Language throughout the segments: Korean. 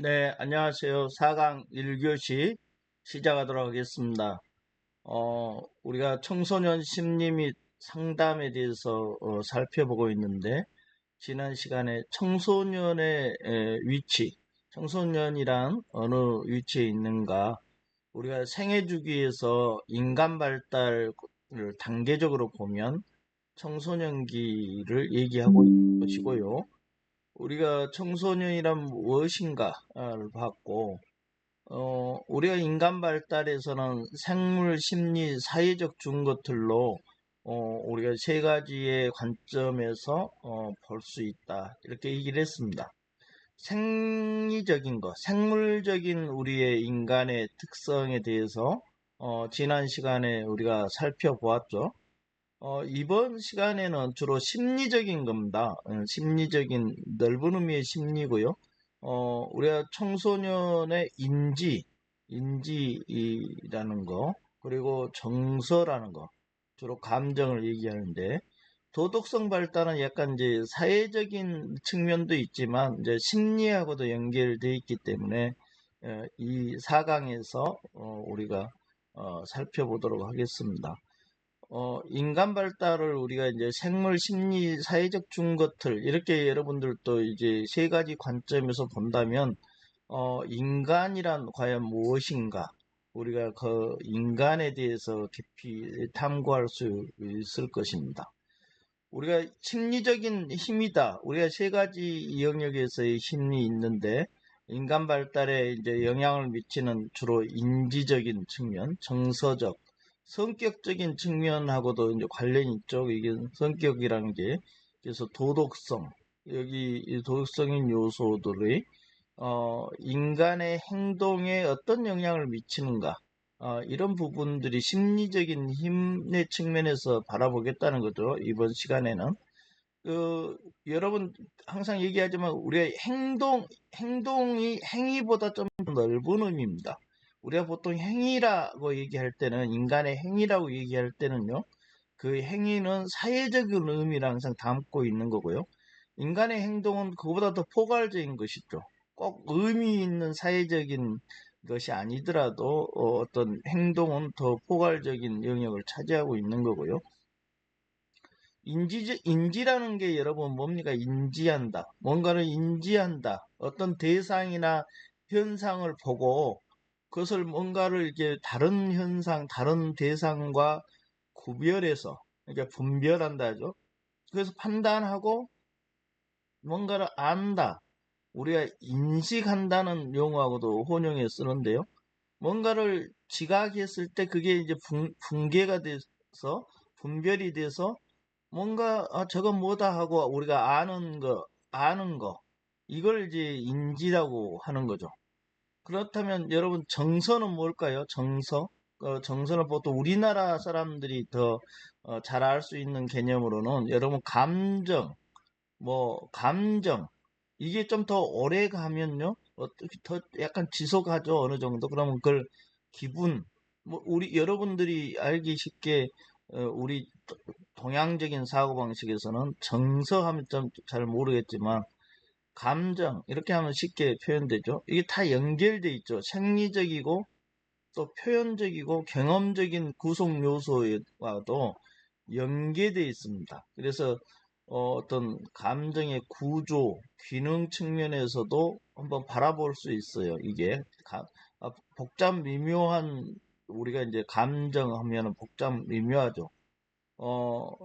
네, 안녕하세요. 4강 1교시 시작하도록 하겠습니다. 우리가 청소년 심리 및 상담에 대해서 살펴보고 있는데, 지난 시간에 청소년의 위치, 청소년이란 어느 위치에 있는가, 우리가 생애 주기에서 인간 발달을 단계적으로 보면 청소년기를 얘기하고 있는 것이고요. 우리가 청소년이란 무엇인가를 봤고, 우리가 인간 발달에서는 생물, 심리, 사회적 중것들로 우리가 세 가지의 관점에서 볼 수 있다. 이렇게 얘기를 했습니다. 생리적인 것, 생물적인 우리의 인간의 특성에 대해서 지난 시간에 우리가 살펴보았죠. 이번 시간에는 주로 심리적인 겁니다. 심리적인 넓은 의미의 심리고요. 우리가 청소년의 인지라는 거, 그리고 정서라는 거, 주로 감정을 얘기하는데, 도덕성 발달은 약간 이제 사회적인 측면도 있지만, 이제 심리하고도 연결되어 있기 때문에, 이 4강에서 우리가 살펴보도록 하겠습니다. 인간 발달을 우리가 이제 생물, 심리, 사회적 중것들, 이렇게 여러분들도 이제 세 가지 관점에서 본다면, 인간이란 과연 무엇인가? 우리가 그 인간에 대해서 깊이 탐구할 수 있을 것입니다. 우리가 심리적인 힘이다. 우리가 세 가지 영역에서의 힘이 있는데, 인간 발달에 이제 영향을 미치는 주로 인지적인 측면, 정서적, 성격적인 측면하고도 이제 관련이 있죠. 이게 성격이라는 게. 그래서 도덕성, 여기 이 도덕적인 요소들의 인간의 행동에 어떤 영향을 미치는가, 이런 부분들이 심리적인 힘의 측면에서 바라보겠다는 거죠. 이번 시간에는. 그, 여러분 항상 얘기하지만 우리의 행동이 행위보다 좀 넓은 의미입니다. 우리가 보통 행위라고 얘기할 때는, 인간의 행위라고 얘기할 때는요, 그 행위는 사회적인 의미를 항상 담고 있는 거고요. 인간의 행동은 그보다 더 포괄적인 것이죠. 꼭 의미 있는 사회적인 것이 아니더라도 어떤 행동은 더 포괄적인 영역을 차지하고 있는 거고요. 인지라는 게 여러분 뭡니까? 인지한다. 뭔가를 인지한다. 어떤 대상이나 현상을 보고 그것을 뭔가를 이렇게 다른 현상, 다른 대상과 구별해서, 그러니까 분별한다죠. 그래서 판단하고 뭔가를 안다. 우리가 인식한다는 용어하고도 혼용해 쓰는데요. 뭔가를 지각했을 때 그게 이제 분계가 돼서, 분별이 돼서 뭔가 저건 뭐다 하고 우리가 아는 거, 이걸 이제 인지라고 하는 거죠. 그렇다면 여러분, 정서는 뭘까요? 정서. 정서는 보통 우리나라 사람들이 더 잘 알 수 있는 개념으로는, 여러분, 감정, 이게 좀 더 오래 가면요, 어떻게 더 약간 지속하죠, 어느 정도. 그러면 그걸 기분, 우리 여러분들이 알기 쉽게, 우리 동양적인 사고방식에서는 정서하면 좀 잘 모르겠지만, 감정, 이렇게 하면 쉽게 표현되죠. 이게 다 연결돼 있죠. 생리적이고 또 표현적이고 경험적인 구성 요소와도 연계되어 있습니다. 그래서 떤 감정의 구조, 기능 측면에서도 한번 바라볼 수 있어요. 이게 복잡 미묘한, 우리가 이제 감정하면 복잡 미묘하죠.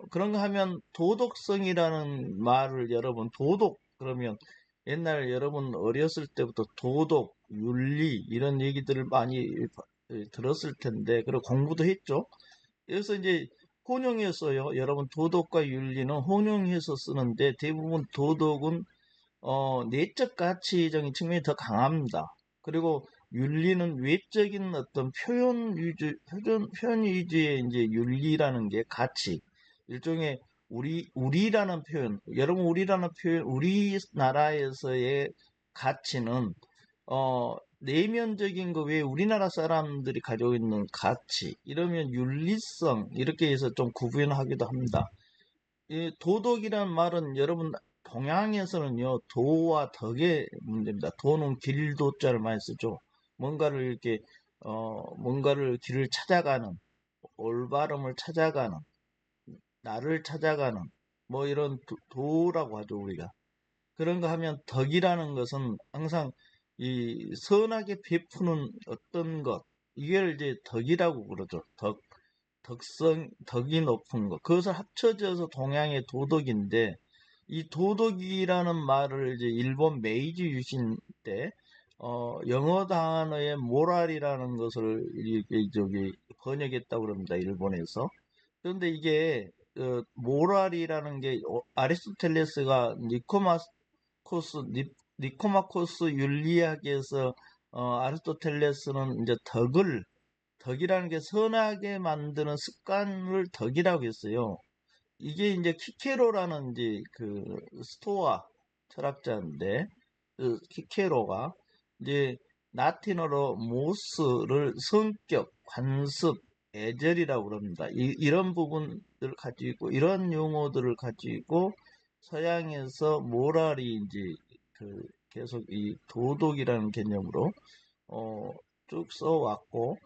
그런 거 하면 도덕성이라는 말을, 여러분, 도덕 그러면 옛날 여러분 어렸을 때부터 도덕, 윤리 이런 얘기들을 많이 들었을 텐데, 그리고 공부도 했죠. 그래서 이제 혼용해서요. 여러분, 도덕과 윤리는 혼용해서 쓰는데, 대부분 도덕은 내적 가치적인 측면이 더 강합니다. 그리고 윤리는 외적인 어떤 표현 위주의 이제 윤리라는 게 가치, 일종의 우리라는 표현, 여러분, 우리라는 표현, 우리나라에서의 가치는 내면적인 거 외에 우리나라 사람들이 가지고 있는 가치, 이러면 윤리성, 이렇게 해서 좀 구분하기도 합니다. 이 도덕이란 말은 여러분 동양에서는요, 도와 덕의 문제입니다. 도는 길도자를 많이 쓰죠. 뭔가를 이렇게, 뭔가를 길을 찾아가는, 올바름을 찾아가는, 나를 찾아가는, 뭐 이런 도라고 하죠, 우리가. 그런 거 하면 덕이라는 것은 항상 이 선하게 베푸는 어떤 것, 이걸 이제 덕이라고 그러죠. 덕이 높은 것. 그것을 합쳐져서 동양의 도덕인데, 이 도덕이라는 말을 이제 일본 메이지 유신 때, 영어 단어의 모랄이라는 것을 이렇게 저기 번역했다고 그럽니다. 일본에서. 그런데 이게, 모랄이라는 게 아리스토텔레스가 니코마코스 윤리학에서 아리스토텔레스는 이제 덕이라는 게 선하게 만드는 습관을 덕이라고 했어요. 이게 이제 키케로라는 이제 그 스토아 철학자인데, 그 키케로가 이제 라틴어로 모스를 성격, 관습, 애절이라고 그럽니다. 이런 부분들을 가지고 이런 용어들을 가지고 서양에서 모랄이 이제 그 계속 이 도덕이라는 개념으로 어, 쭉 써왔고,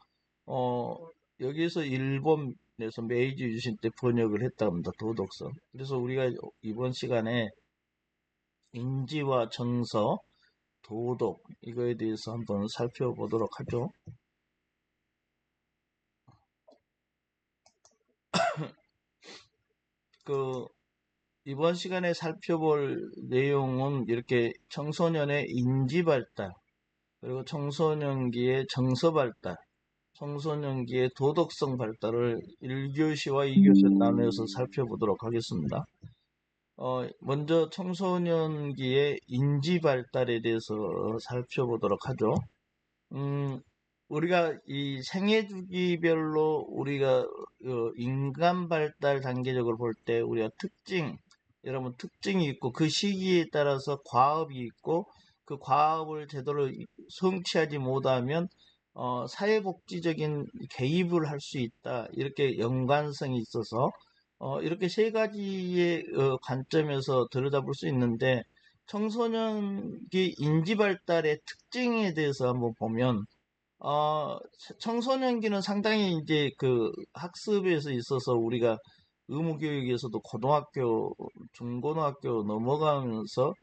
어, 여기서 일본에서 메이지 유신 때 번역을 했다고 합니다. 도덕성. 그래서 우리가 이번 시간에 인지와 정서, 도덕, 이거에 대해서 한번 살펴보도록 하죠. 그, 이번 시간에 살펴볼 내용은 이렇게 청소년의 인지 발달, 그리고 청소년기의 정서 발달, 청소년기의 도덕성 발달을 1교시와 2교시 나누어서 살펴보도록 하겠습니다. 먼저 청소년기의 인지 발달에 대해서 살펴보도록 하죠. 우리가 이 생애 주기별로 우리가 인간 발달 단계적으로 볼 때 우리가 여러분 특징이 있고 그 시기에 따라서 과업이 있고 그 과업을 제대로 성취하지 못하면 사회복지적인 개입을 할 수 있다. 이렇게 연관성이 있어서 이렇게 세 가지의 관점에서 들여다볼 수 있는데 청소년기 인지 발달의 특징에 대해서 한번 보면 청소년기는 상당히 이제 그 학습에서 있어서 우리가 의무교육에서도 고등학교, 중고등학교 넘어가면서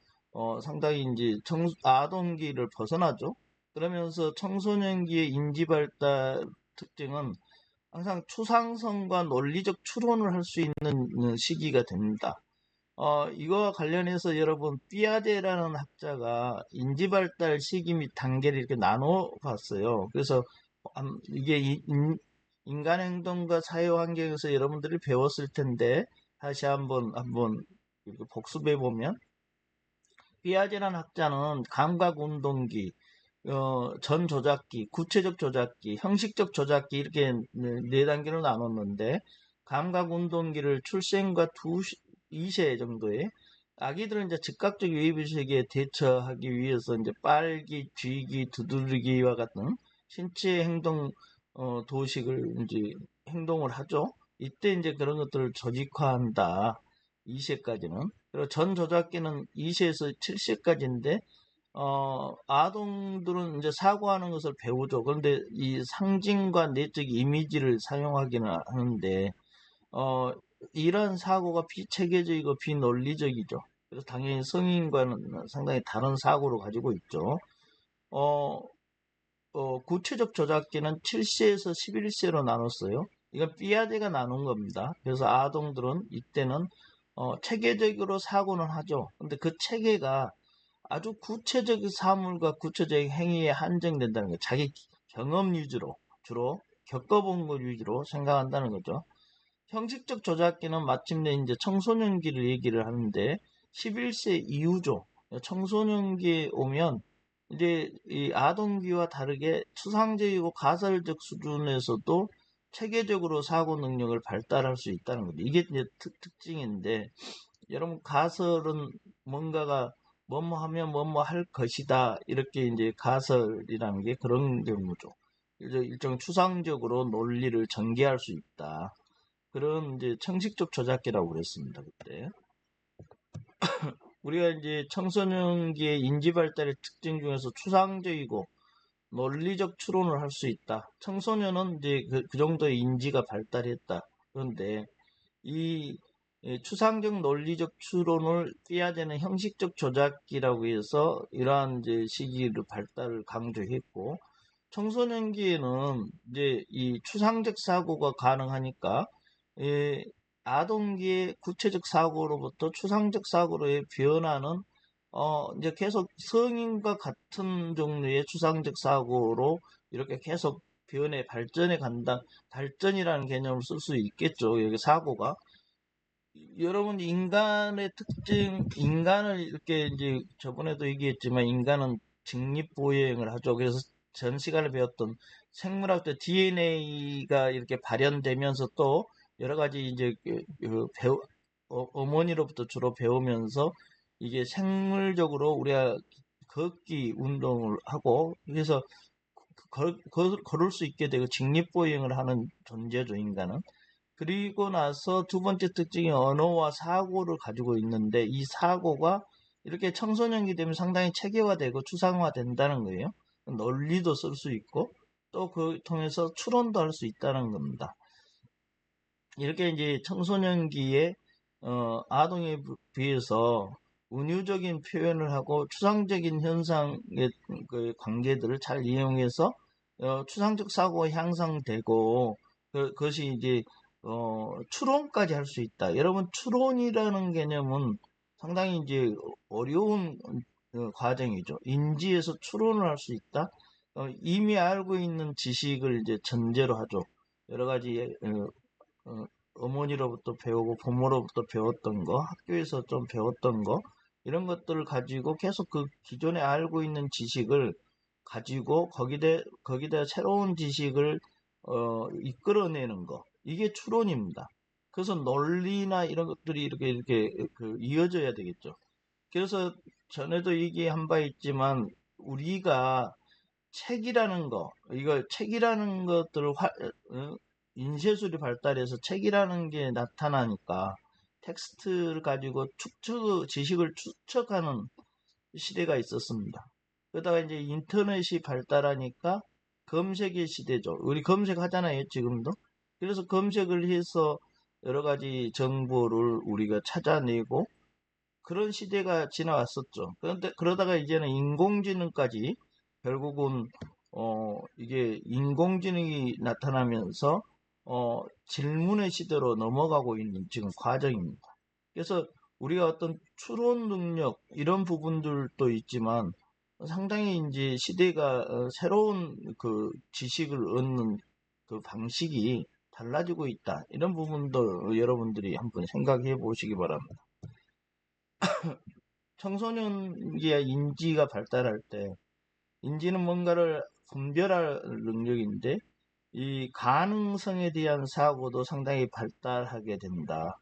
상당히 이제 아동기를 벗어나죠. 그러면서 청소년기의 인지발달 특징은 항상 추상성과 논리적 추론을 할 수 있는 시기가 됩니다. 이거와 관련해서 여러분 삐아제라는 학자가 인지발달 시기 및 단계를 이렇게 나눠 봤어요. 그래서 이게 인간 행동과 사회 환경에서 여러분들이 배웠을 텐데 다시 한번 복습해 보면 삐아제라는 학자는 감각 운동기, 전 조작기, 구체적 조작기, 형식적 조작기 이렇게 네 단계로 나눴는데 감각 운동기를 출생과 2세 정도에 아기들은 이제 즉각적 유해부식에 대처하기 위해서 이제 빨기, 쥐기, 두드리기와 같은 신체 행동 도식을 이제 행동을 하죠. 이때 이제 그런 것들을 조직화한다. 2세까지는. 그리고 전 조작기는 2세에서 7세까지인데 아동들은 이제 사고하는 것을 배우죠. 그런데 이 상징과 내적 이미지를 사용하기는 하는데, 이런 사고가 비체계적이고 비논리적이죠. 그래서 당연히 성인과는 상당히 다른 사고를 가지고 있죠. 어, 구체적 조작기는 7세에서 11세로 나눴어요. 이건 삐아제가 나눈 겁니다. 그래서 아동들은 이때는 체계적으로 사고는 하죠. 근데 그 체계가 아주 구체적인 사물과 구체적인 행위에 한정된다는 거예요. 자기 경험 위주로, 주로 겪어본 것 위주로 생각한다는 거죠. 형식적 조작기는 마침내 이제 청소년기를 얘기를 하는데 11세 이후죠. 청소년기에 오면 이제 이 아동기와 다르게 추상적이고 가설적 수준에서도 체계적으로 사고 능력을 발달할 수 있다는 거죠. 이게 이제 특징인데 여러분 가설은 뭔가가 뭐뭐 하면 뭐뭐 할 것이다 이렇게 이제 가설이라는 게 그런 경우죠. 일종 추상적으로 논리를 전개할 수 있다. 그런 이제 청식적 조작기라고 그랬습니다. 그때. 우리가 이제 청소년기의 인지 발달의 특징 중에서 추상적이고 논리적 추론을 할 수 있다. 청소년은 이제 그 정도의 인지가 발달했다. 그런데 이 추상적 논리적 추론을 띄어내는 형식적 조작기라고 해서 이러한 이제 시기를 발달을 강조했고, 청소년기에는 이제 이 추상적 사고가 가능하니까 예, 아동기의 구체적 사고로부터 추상적 사고로의 변화는 이제 계속 성인과 같은 종류의 추상적 사고로 이렇게 계속 변해 발전해 간다. 발전이라는 개념을 쓸 수 있겠죠. 여기 사고가. 여러분, 인간의 특징, 인간을 이렇게 이제 저번에도 얘기했지만 인간은 직립보행을 하죠. 그래서 전 시간에 배웠던 생물학 때 DNA가 이렇게 발현되면서 또 여러 가지 이제 어머니로부터 주로 배우면서 이게 생물적으로 우리가 걷기 운동을 하고 그래서 걸을 수 있게 되고 직립보행을 하는 존재죠, 인간은. 그리고 나서 두 번째 특징이 언어와 사고를 가지고 있는데 이 사고가 이렇게 청소년기 되면 상당히 체계화되고 추상화된다는 거예요. 논리도 쓸 수 있고 또 그 통해서 추론도 할 수 있다는 겁니다. 이렇게 이제 청소년기에 아동에 비해서 은유적인 표현을 하고 추상적인 현상의 그 관계들을 잘 이용해서 추상적 사고가 향상되고 그것이 이제 추론까지 할 수 있다. 여러분, 추론이라는 개념은 상당히 이제 어려운 과정이죠. 인지에서 추론을 할 수 있다. 이미 알고 있는 지식을 이제 전제로 하죠. 여러 가지 어머니로부터 배우고 부모로부터 배웠던 거, 학교에서 좀 배웠던 거, 이런 것들을 가지고 계속 그 기존에 알고 있는 지식을 가지고 거기다 새로운 지식을 이끌어내는 거. 이게 추론입니다. 그래서 논리나 이런 것들이 이렇게 이어져야 되겠죠. 그래서 전에도 얘기한 바 있지만 우리가 책이라는 거, 이거 책이라는 것들을 인쇄술이 발달해서 책이라는 게 나타나니까 텍스트를 가지고 지식을 추측하는 시대가 있었습니다. 그러다가 이제 인터넷이 발달하니까 검색의 시대죠. 우리 검색하잖아요, 지금도. 그래서 검색을 해서 여러 가지 정보를 우리가 찾아내고 그런 시대가 지나왔었죠. 그런데 그러다가 이제는 인공지능까지 결국은 이게 인공지능이 나타나면서 질문의 시대로 넘어가고 있는 지금 과정입니다. 그래서 우리가 어떤 추론 능력 이런 부분들도 있지만 상당히 이제 시대가 새로운 그 지식을 얻는 그 방식이 달라지고 있다. 이런 부분도 여러분들이 한번 생각해 보시기 바랍니다. 청소년기의 인지가 발달할 때 인지는 뭔가를 분별할 능력인데 이 가능성에 대한 사고도 상당히 발달하게 된다.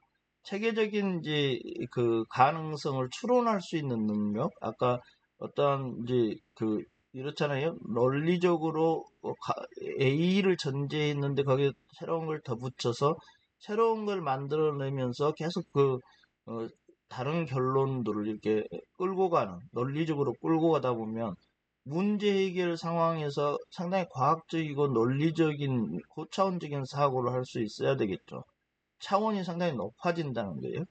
체계적인 이제 그 가능성을 추론할 수 있는 능력, 아까 어떠한 이제 이렇잖아요. 논리적으로 A를 전제했는데 거기에 새로운 걸 더 붙여서 새로운 걸 만들어내면서 계속 어, 다른 결론들을 이렇게 끌고 가는, 논리적으로 끌고 가다 보면 문제 해결 상황에서 상당히 과학적이고 논리적인 고차원적인 사고를 할 수 있어야 되겠죠. 차원이 상당히 높아진다는 거예요.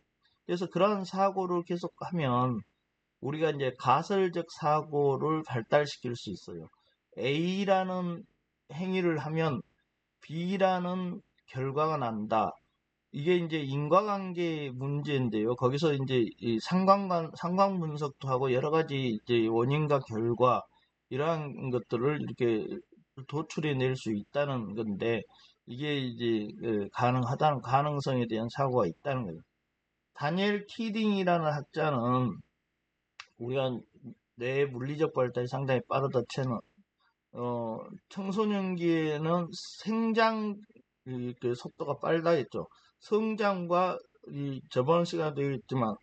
그래서 그런 사고를 계속 하면 우리가 이제 가설적 사고를 발달시킬 수 있어요. A라는 행위를 하면 B라는 결과가 난다. 이게 이제 인과관계 문제인데요. 거기서 이제 이 상관 분석도 하고 여러 가지 이제 원인과 결과 이러한 것들을 이렇게 도출해 낼 수 있다는 건데 이게 이제 가능하다는 가능성에 대한 사고가 있다는 거예요. 다니엘 키딩이라는 학자는 우리가 뇌 물리적 발달이 상당히 빠르다 채는 청소년기에는 생장 그 속도가 빨라 했죠. 성장과 저번 시간에도 얘기했지만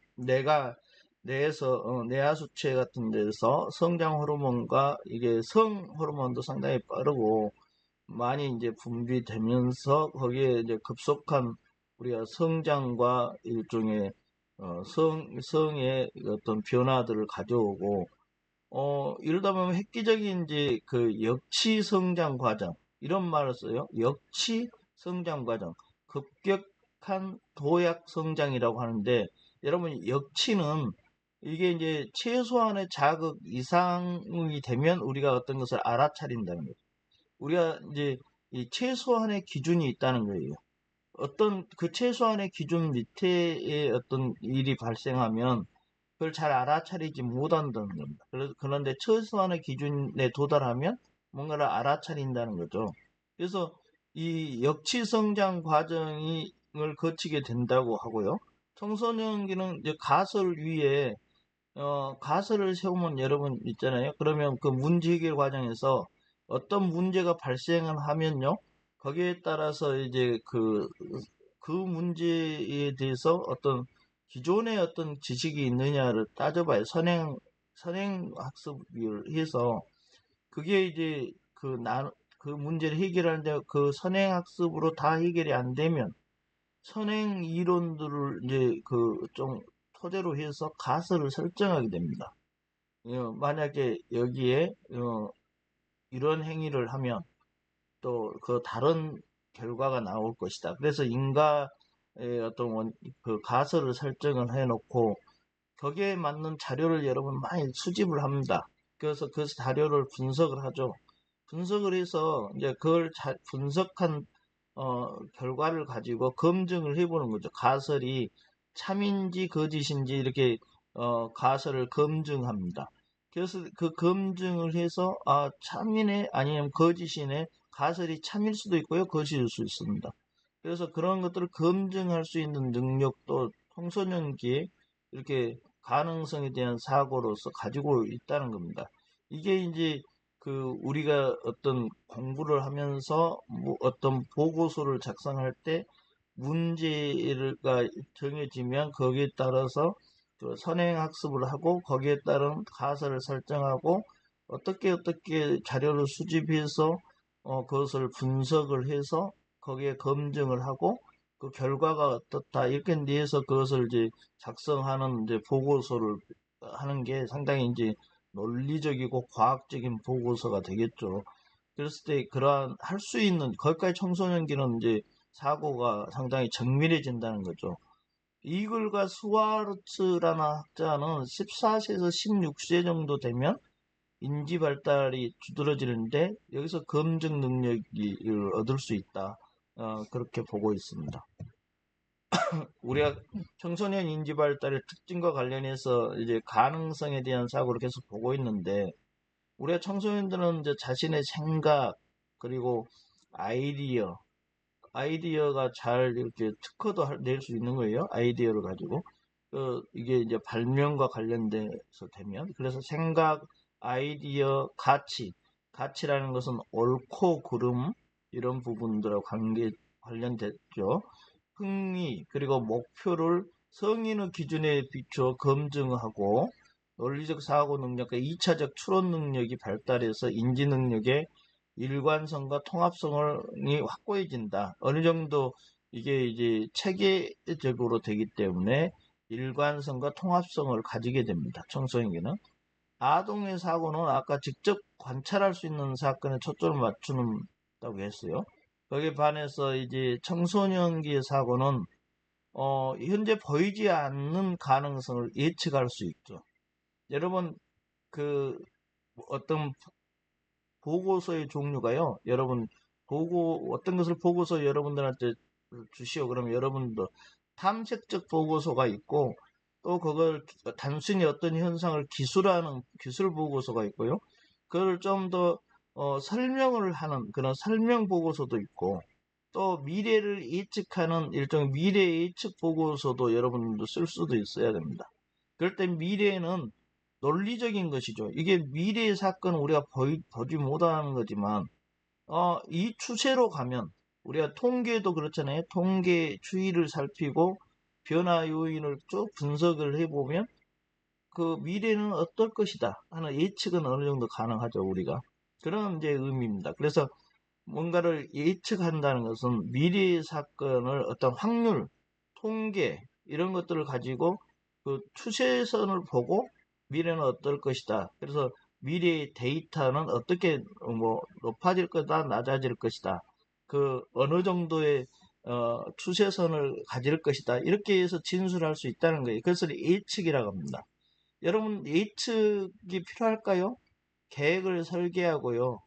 뇌에서 뇌하 수체 같은 데서 성장 호르몬과 이게 성 호르몬도 상당히 빠르고 많이 이제 분비되면서 거기에 이제 급속한 우리가 성장과 일종의 성의 어떤 변화들을 가져오고, 이러다 보면 획기적인 이제 그 역치 성장 과정, 이런 말을 써요. 역치 성장 과정, 급격한 도약 성장이라고 하는데, 여러분, 역치는 이게 이제 최소한의 자극 이상이 되면 우리가 어떤 것을 알아차린다는 거죠. 우리가 이제 이 최소한의 기준이 있다는 거예요. 어떤 그 최소한의 기준 밑에 어떤 일이 발생하면 그걸 잘 알아차리지 못한다는 겁니다. 그런데 최소한의 기준에 도달하면 뭔가를 알아차린다는 거죠. 그래서 이 역치성장 과정을 거치게 된다고 하고요. 청소년기는 이제 가설 위에 가설을 세우면 여러분 있잖아요. 그러면 그 문제 해결 과정에서 어떤 문제가 발생을 하면요. 거기에 따라서 이제 그 문제에 대해서 어떤 기존의 어떤 지식이 있느냐를 따져봐요. 선행 학습을 해서 그게 이제 그 문제를 해결하는데 그 선행 학습으로 다 해결이 안 되면 선행 이론들을 이제 그 좀 토대로 해서 가설을 설정하게 됩니다. 만약에 여기에 이런 행위를 하면 또 그 다른 결과가 나올 것이다. 그래서 인가의 어떤 그 가설을 설정을 해놓고 거기에 맞는 자료를 여러분 많이 수집을 합니다. 그래서 그 자료를 분석을 하죠. 분석을 해서 이제 그걸 분석한 결과를 가지고 검증을 해보는 거죠. 가설이 참인지 거짓인지 이렇게 가설을 검증합니다. 그래서 그 검증을 해서 참이네 아니면 거짓이네, 가설이 참일 수도 있고요, 거짓일 수 있습니다. 그래서 그런 것들을 검증할 수 있는 능력도 청소년기에 이렇게 가능성에 대한 사고로서 가지고 있다는 겁니다. 이게 이제 우리가 어떤 공부를 하면서 뭐 어떤 보고서를 작성할 때 문제가 정해지면 거기에 따라서 선행 학습을 하고 거기에 따른 가설을 설정하고 어떻게 자료를 수집해서 그것을 분석을 해서 거기에 검증을 하고 그 결과가 어떻다 이렇게 내서 그것을 이제 작성하는 이제 보고서를 하는 게 상당히 이제 논리적이고 과학적인 보고서가 되겠죠. 그랬을 때 그러한 할 수 있는 거기까지 청소년기는 이제 사고가 상당히 정밀해진다는 거죠. 이글과 스와르츠라는 학자는 14세에서 16세 정도 되면 인지 발달이 두드러지는데 여기서 검증 능력을 얻을 수 있다. 그렇게 보고 있습니다. 우리가 청소년 인지 발달의 특징과 관련해서 이제 가능성에 대한 사고를 계속 보고 있는데 우리가 청소년들은 이제 자신의 생각 그리고 아이디어 아이디어가 잘 이렇게 특허도 낼 수 있는 거예요. 아이디어를 가지고. 이게 이제 발명과 관련돼서 되면. 그래서 생각, 아이디어, 가치라는 것은 옳고 그름, 이런 부분들하고 관련됐죠. 흥미, 그리고 목표를 성인의 기준에 비추어 검증하고, 논리적 사고 능력과 2차적 추론 능력이 발달해서 인지 능력의 일관성과 통합성이 확고해진다. 어느 정도 이게 이제 체계적으로 되기 때문에 일관성과 통합성을 가지게 됩니다. 청소년기는. 아동의 사고는 아까 직접 관찰할 수 있는 사건에 초점을 맞추는다고 했어요. 거기에 반해서 이제 청소년기의 사고는 현재 보이지 않는 가능성을 예측할 수 있죠. 여러분 그 어떤 보고서의 종류가요. 여러분 어떤 것을 보고서 여러분들한테 주시오. 그러면 여러분도 탐색적 보고서가 있고 또 그걸 단순히 어떤 현상을 기술하는 기술 보고서가 있고요. 그걸 좀 더 설명을 하는 그런 설명 보고서도 있고 또 미래를 예측하는 일종의 미래 예측 보고서도 여러분도 쓸 수도 있어야 됩니다. 그럴 때 미래는 논리적인 것이죠. 이게 미래의 사건은 우리가 보지 못하는 거지만, 이 추세로 가면, 우리가 통계도 그렇잖아요. 통계 추이를 살피고, 변화 요인을 쭉 분석을 해보면, 그 미래는 어떨 것이다 하는 예측은 어느 정도 가능하죠, 우리가. 그런 이제 의미입니다. 그래서 뭔가를 예측한다는 것은 미래의 사건을 어떤 확률, 통계, 이런 것들을 가지고 그 추세선을 보고 미래는 어떨 것이다. 그래서 미래의 데이터는 어떻게 뭐 높아질 거다, 낮아질 것이다. 그 어느 정도의 추세선을 가질 것이다. 이렇게 해서 진술할 수 있다는 거예요. 그것을 예측이라고 합니다. 여러분 예측이 필요할까요? 계획을 설계하고요.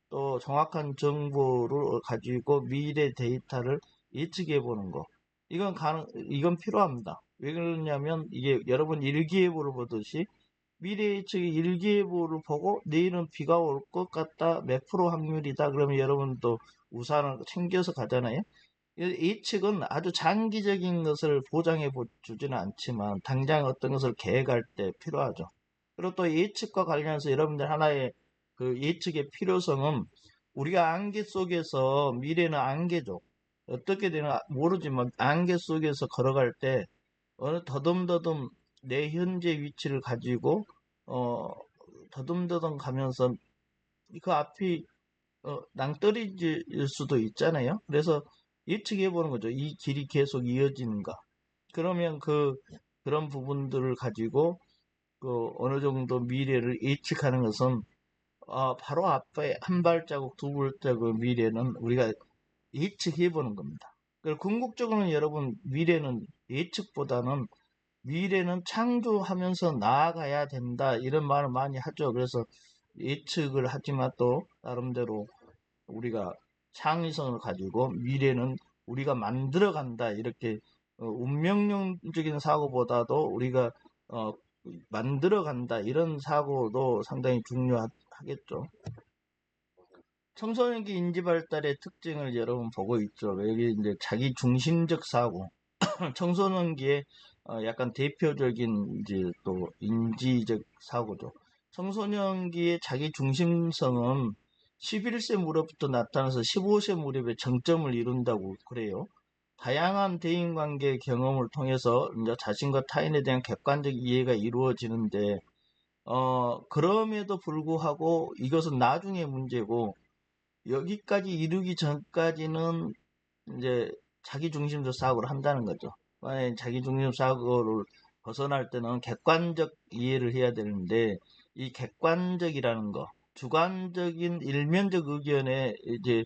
또 정확한 정보를 가지고 미래 데이터를 예측해 보는 거. 이건 필요합니다. 왜 그러냐면 이게 여러분 일기예보를 보듯이 미래 예측의 일기예보를 보고 내일은 비가 올 것 같다. 몇 프로 확률이다. 그러면 여러분도 우산을 챙겨서 가잖아요. 예측은 아주 장기적인 것을 보장해 주지는 않지만 당장 어떤 것을 계획할 때 필요하죠. 그리고 또 예측과 관련해서 여러분들 하나의 그 예측의 필요성은 우리가 안개 속에서 미래는 안개죠. 어떻게 되나 모르지만 안개 속에서 걸어갈 때 어느 더듬더듬 내 현재 위치를 가지고 어 더듬더듬 가면서 그 앞이 낭떠러질 수도 있잖아요. 그래서 예측해 보는 거죠. 이 길이 계속 이어지는가. 그러면 그런 부분들을 가지고 그 어느 정도 미래를 예측하는 것은 바로 앞에 한 발자국 두 발자국 미래는 우리가 예측해 보는 겁니다. 궁극적으로는 여러분 미래는 창조하면서 나아가야 된다 이런 말을 많이 하죠. 그래서 예측을 하지만 또 나름대로 우리가 창의성을 가지고 미래는 우리가 만들어간다 이렇게 운명론적인 사고보다도 우리가 어, 만들어간다 이런 사고도 상당히 중요하겠죠. 청소년기 인지 발달의 특징을 여러분 보고 있죠. 여기 이제 자기 중심적 사고, 청소년기에 약간 대표적인 이제 또 인지적 사고죠. 청소년기의 자기 중심성은 11세 무렵부터 나타나서 15세 무렵에 정점을 이룬다고 그래요. 다양한 대인관계 경험을 통해서 이제 자신과 타인에 대한 객관적 이해가 이루어지는데, 그럼에도 불구하고 이것은 나중에 문제고, 여기까지 이르기 전까지는 이제 자기중심적 사고를 한다는 거죠. 만약에 자기중심 사고를 벗어날 때는 객관적 이해를 해야 되는데 이 객관적이라는 거, 주관적인 일면적 의견에 이제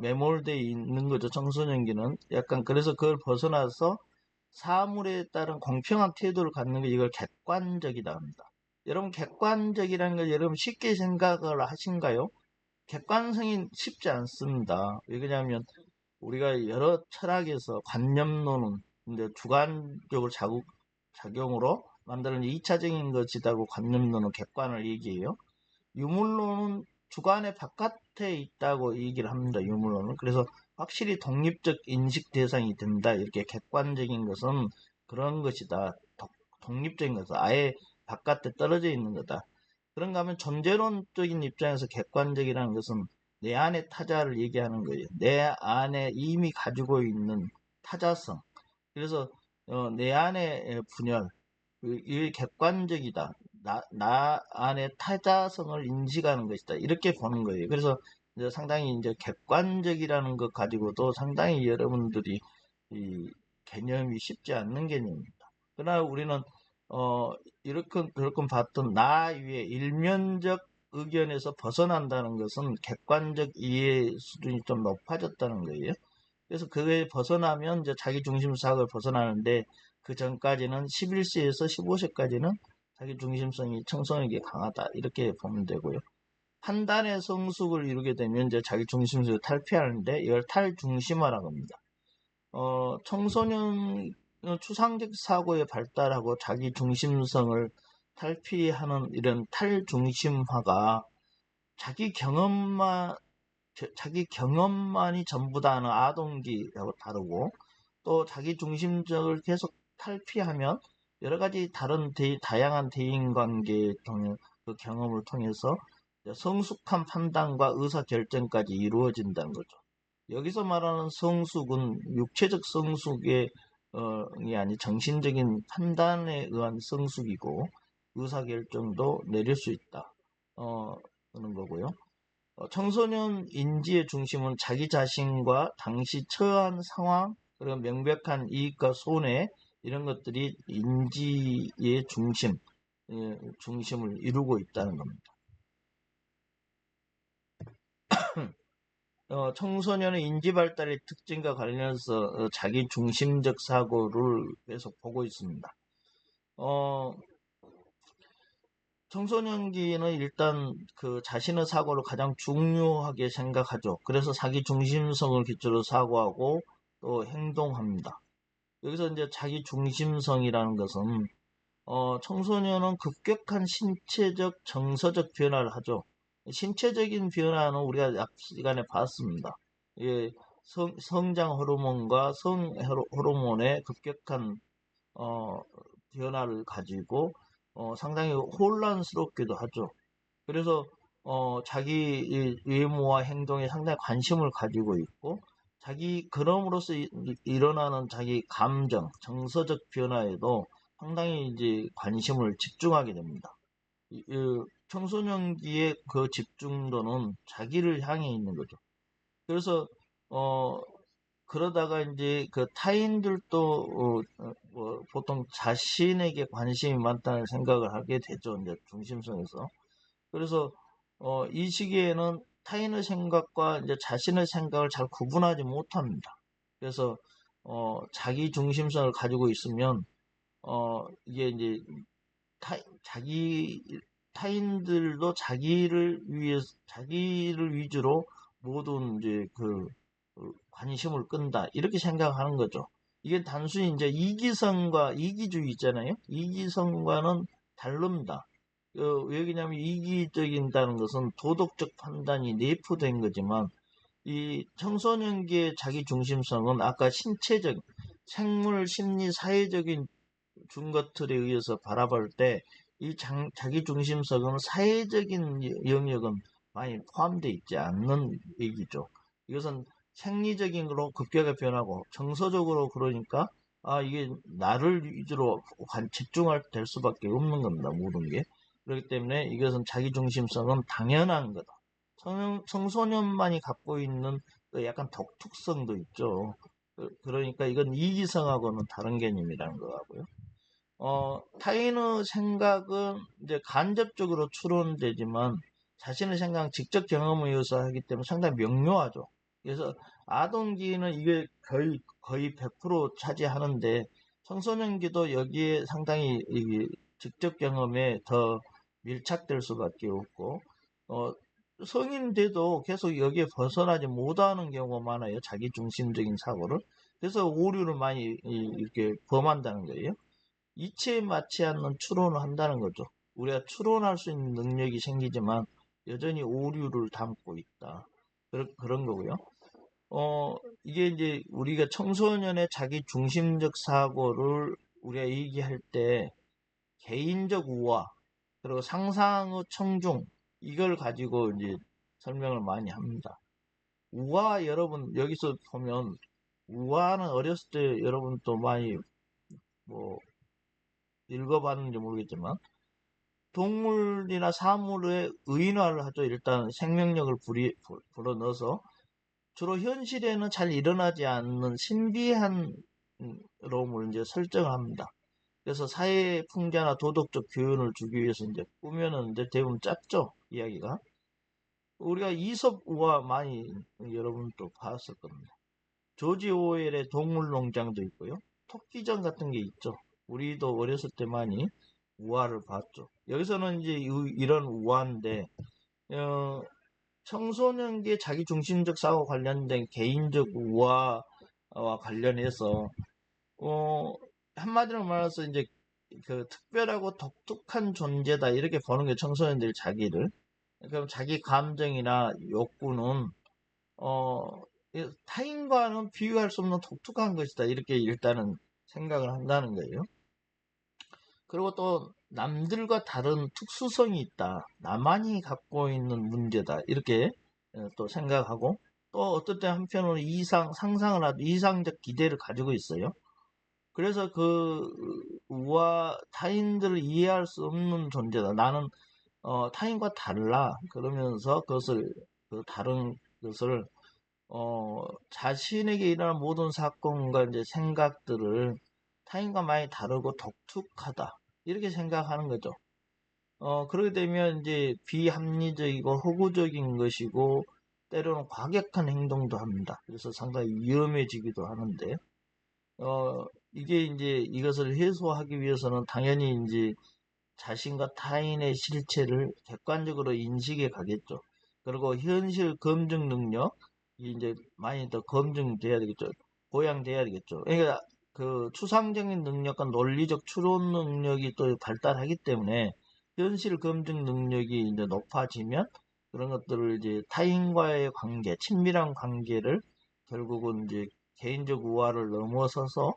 매몰되어 있는 거죠. 청소년기는 약간 그래서 그걸 벗어나서 사물에 따른 공평한 태도를 갖는 게 이걸 객관적이다 합니다. 여러분 객관적이라는 걸 여러분 쉽게 생각을 하신가요? 객관성이 쉽지 않습니다. 왜 그러냐면 우리가 여러 철학에서 관념론은 이제 주관적으로 작용으로 만드는 2차적인 것이다고 관념론은 객관을 얘기해요. 유물론은 주관의 바깥에 있다고 얘기를 합니다. 유물론은. 그래서 확실히 독립적 인식 대상이 된다. 이렇게 객관적인 것은 그런 것이다. 독립적인 것은 아예 바깥에 떨어져 있는 거다. 그런가 하면 존재론적인 입장에서 객관적이라는 것은 내 안에 타자를 얘기하는 거예요. 내 안에 이미 가지고 있는 타자성. 그래서 내 안의 분열, 이 객관적이다. 나 안에 타자성을 인식하는 것이다. 이렇게 보는 거예요. 그래서 이제 상당히 이제 객관적이라는 것 가지고도 상당히 여러분들이 이 개념이 쉽지 않는 개념입니다. 그러나 우리는 이렇게 그렇게 봤던 나 위에 일면적 의견에서 벗어난다는 것은 객관적 이해 수준이 좀 높아졌다는 거예요. 그래서 그게 벗어나면 이제 자기 중심 사고를 벗어나는데 그 전까지는 11세에서 15세까지는 자기 중심성이 청소년기에 강하다 이렇게 보면 되고요. 판단의 성숙을 이루게 되면 이제 자기 중심성을 탈피하는데 이걸 탈중심화라고 합니다. 청소년 추상적 사고에 발달하고 자기 중심성을 탈피하는 이런 탈중심화가 자기 경험만이 전부다 하는 아동기하고 다르고 또 자기 중심적을 계속 탈피하면 여러 가지 다른 다양한 대인관계 그 경험을 통해서 성숙한 판단과 의사결정까지 이루어진다는 거죠. 여기서 말하는 성숙은 육체적 성숙이 아니 정신적인 판단에 의한 성숙이고 의사결정도 내릴 수 있다. 그런 거고요. 청소년 인지의 중심은 자기 자신과 당시 처한 상황, 그리고 명백한 이익과 손해, 이런 것들이 인지의 중심을 이루고 있다는 겁니다. 청소년의 인지 발달의 특징과 관련해서 자기 중심적 사고를 계속 보고 있습니다. 청소년기는 일단 그 자신의 사고를 가장 중요하게 생각하죠. 그래서 자기 중심성을 기초로 사고하고 또 행동합니다. 여기서 이제 자기 중심성이라는 것은 청소년은 급격한 신체적, 정서적 변화를 하죠. 신체적인 변화는 우리가 앞 시간에 봤습니다. 예, 성장 호르몬과 성 호르몬의 급격한 변화를 가지고 상당히 혼란스럽기도 하죠. 그래서 자기 외모와 행동에 상당히 관심을 가지고 있고 그럼으로써 일어나는 자기 감정, 정서적 변화에도 상당히 이제 관심을 집중하게 됩니다. 청소년기의 그 집중도는 자기를 향해 있는 거죠. 그래서 어, 그러다가 이제 그 타인들도 보통 자신에게 관심이 많다는 생각을 하게 되죠. 이제 중심성에서. 그래서 이 시기에는 타인의 생각과 이제 자신의 생각을 잘 구분하지 못합니다. 그래서 자기 중심성을 가지고 있으면 이게 이제 자기 타인들도 자기를 위주로 모든 이제 관심을 끈다 이렇게 생각하는 거죠. 이게 단순히 이제 이기성과 이기주의 있잖아요. 이기성과는 다릅니다. 왜 그러냐면 이기적인다는 것은 도덕적 판단이 내포된 거지만 이 청소년기의 자기 중심성은 아까 신체적, 생물, 심리, 사회적인 준것들에 의해서 바라볼 때 이 자기 중심성은 사회적인 영역은 많이 포함되어 있지 않는 얘기죠. 이것은 생리적인 걸로 급격하게 변하고 정서적으로 그러니까 이게 나를 위주로 집중할 될 수밖에 없는 겁니다. 모든 게. 그렇기 때문에 이것은 자기 중심성은 당연한 거다. 청소년만이 갖고 있는 약간 독특성도 있죠. 그러니까 이건 이기성하고는 다른 개념이라는 거고요. 타인의 생각은 이제 간접적으로 추론되지만 자신의 생각은 직접 경험에 의해서 하기 때문에 상당히 명료하죠. 그래서 아동기는 이게 거의 100% 차지하는데 청소년기도 여기에 상당히 직접 경험에 더 밀착될 수밖에 없고 성인 돼도 계속 여기에 벗어나지 못하는 경우가 많아요. 자기 중심적인 사고를. 그래서 오류를 많이 이렇게 범한다는 거예요. 이치에 맞지 않는 추론을 한다는 거죠. 우리가 추론할 수 있는 능력이 생기지만 여전히 오류를 담고 있다. 그런 거고요. 이게 이제 우리가 청소년의 자기 중심적 사고를 우리가 얘기할 때 개인적 우화, 그리고 상상의 청중, 이걸 가지고 이제 설명을 많이 합니다. 우화 여러분 여기서 보면 우화는 어렸을 때 여러분 또 많이 뭐 읽어봤는지 모르겠지만 동물이나 사물의 의인화를 하죠. 일단 생명력을 불어넣어서 주로 현실에는 잘 일어나지 않는 신비한 로움을 이제 설정을 합니다. 그래서 사회 풍자나 도덕적 교훈을 주기 위해서 이제 꾸며는데 대부분 짧죠, 이야기가. 우리가 이솝우화 많이 여러분 또 봤을 겁니다. 조지 오웰의 동물농장도 있고요. 토끼전 같은 게 있죠. 우리도 어렸을 때 많이 우화를 봤죠. 여기서는 이제 이런 우화인데 청소년기의 자기중심적 사고 관련된 개인적 우화와 관련해서 한마디로 말해서 이제 그 특별하고 독특한 존재다 이렇게 보는 게 청소년들 자기를. 그럼 자기 감정이나 욕구는 타인과는 비교할 수 없는 독특한 것이다 이렇게 일단은 생각을 한다는 거예요. 그리고 또 남들과 다른 특수성이 있다. 나만이 갖고 있는 문제다. 이렇게 또 생각하고 또 어떨 때 한편으로 상상을 하도 이상적 기대를 가지고 있어요. 그래서 타인들을 이해할 수 없는 존재다. 나는 타인과 달라. 그러면서 다른 것을 자신에게 일어난 모든 사건과 이제 생각들을 타인과 많이 다르고 독특하다. 이렇게 생각하는 거죠. 그렇게 되면 이제 비합리적이고 허구적인 것이고 때로는 과격한 행동도 합니다. 그래서 상당히 위험해지기도 하는데, 이게 이제 이것을 해소하기 위해서는 당연히 이제 자신과 타인의 실체를 객관적으로 인식해 가겠죠. 그리고 현실 검증 능력이 이제 많이 더 검증돼야 되겠죠. 보양돼야 되겠죠. 그러니까 그 추상적인 능력과 논리적 추론 능력이 또 발달하기 때문에 현실 검증 능력이 이제 높아지면 그런 것들을 이제 타인과의 관계, 친밀한 관계를 결국은 이제 개인적 우화를 넘어서서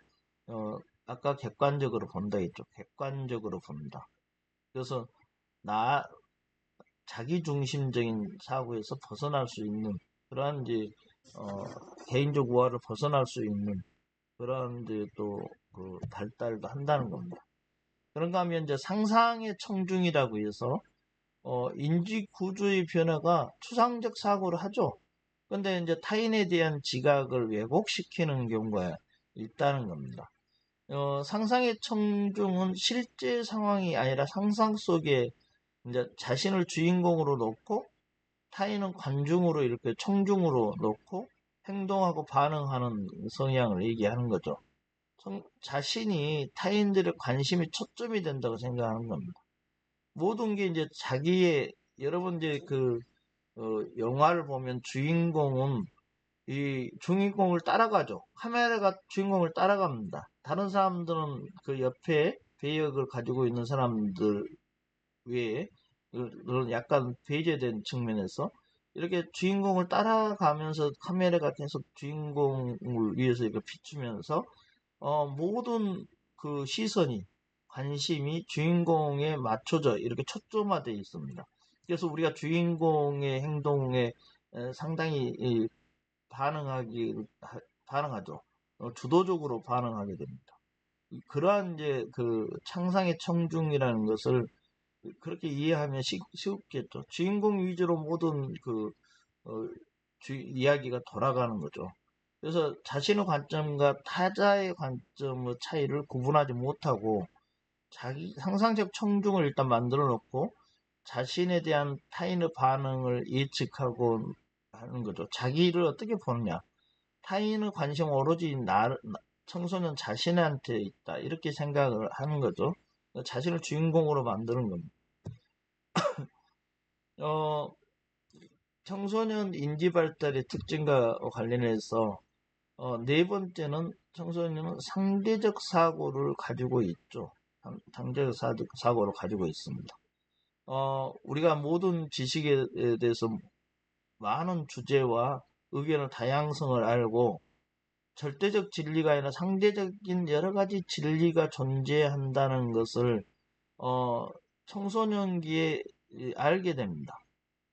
어, 아까 객관적으로 본다 했죠. 객관적으로 본다. 그래서 나 자기 중심적인 사고에서 벗어날 수 있는 그러한 이제 어, 개인적 우화를 벗어날 수 있는 그런 이제 또 그 발달도 한다는 겁니다. 그런가 하면 이제 상상의 청중이라고 해서 인지 구조의 변화가 추상적 사고를 하죠. 근데 이제 타인에 대한 지각을 왜곡시키는 경우가 있다는 겁니다. 상상의 청중은 실제 상황이 아니라 상상 속에 이제 자신을 주인공으로 놓고 타인은 관중으로 이렇게 청중으로 놓고 행동하고 반응하는 성향을 얘기하는 거죠. 자신이 타인들의 관심이 초점이 된다고 생각하는 겁니다. 모든 게 이제 자기의 여러분 이제 그 영화를 보면 주인공은 이 주인공을 따라가죠. 카메라가 주인공을 따라갑니다. 다른 사람들은 그 옆에 배역을 가지고 있는 사람들 외에 약간 배제된 측면에서 이렇게 주인공을 따라가면서 카메라가 계속 주인공을 위해서 이렇게 비추면서 모든 그 시선이 관심이 주인공에 맞춰져 이렇게 초점화되어 있습니다. 그래서 우리가 주인공의 행동에 상당히 반응하죠. 주도적으로 반응하게 됩니다. 그러한 이제 그 창상의 청중이라는 것을 그렇게 이해하면 쉽겠죠. 주인공 위주로 모든 그 어, 이야기가 돌아가는 거죠. 그래서 자신의 관점과 타자의 관점의 차이를 구분하지 못하고 자기 상상적 청중을 일단 만들어 놓고 자신에 대한 타인의 반응을 예측하고 하는 거죠. 자기를 어떻게 보느냐. 타인의 관심 오로지 청소년 자신한테 있다. 이렇게 생각을 하는 거죠. 자신을 주인공으로 만드는 겁니다. 어, 청소년 인지 발달의 특징과 관련해서 네 번째는 청소년은 상대적 사고를 가지고 있죠. 상대적 사고를 가지고 있습니다. 우리가 모든 지식에 대해서 많은 주제와 의견의 다양성을 알고 절대적 진리가 아니라 상대적인 여러 가지 진리가 존재한다는 것을 청소년기에 알게 됩니다.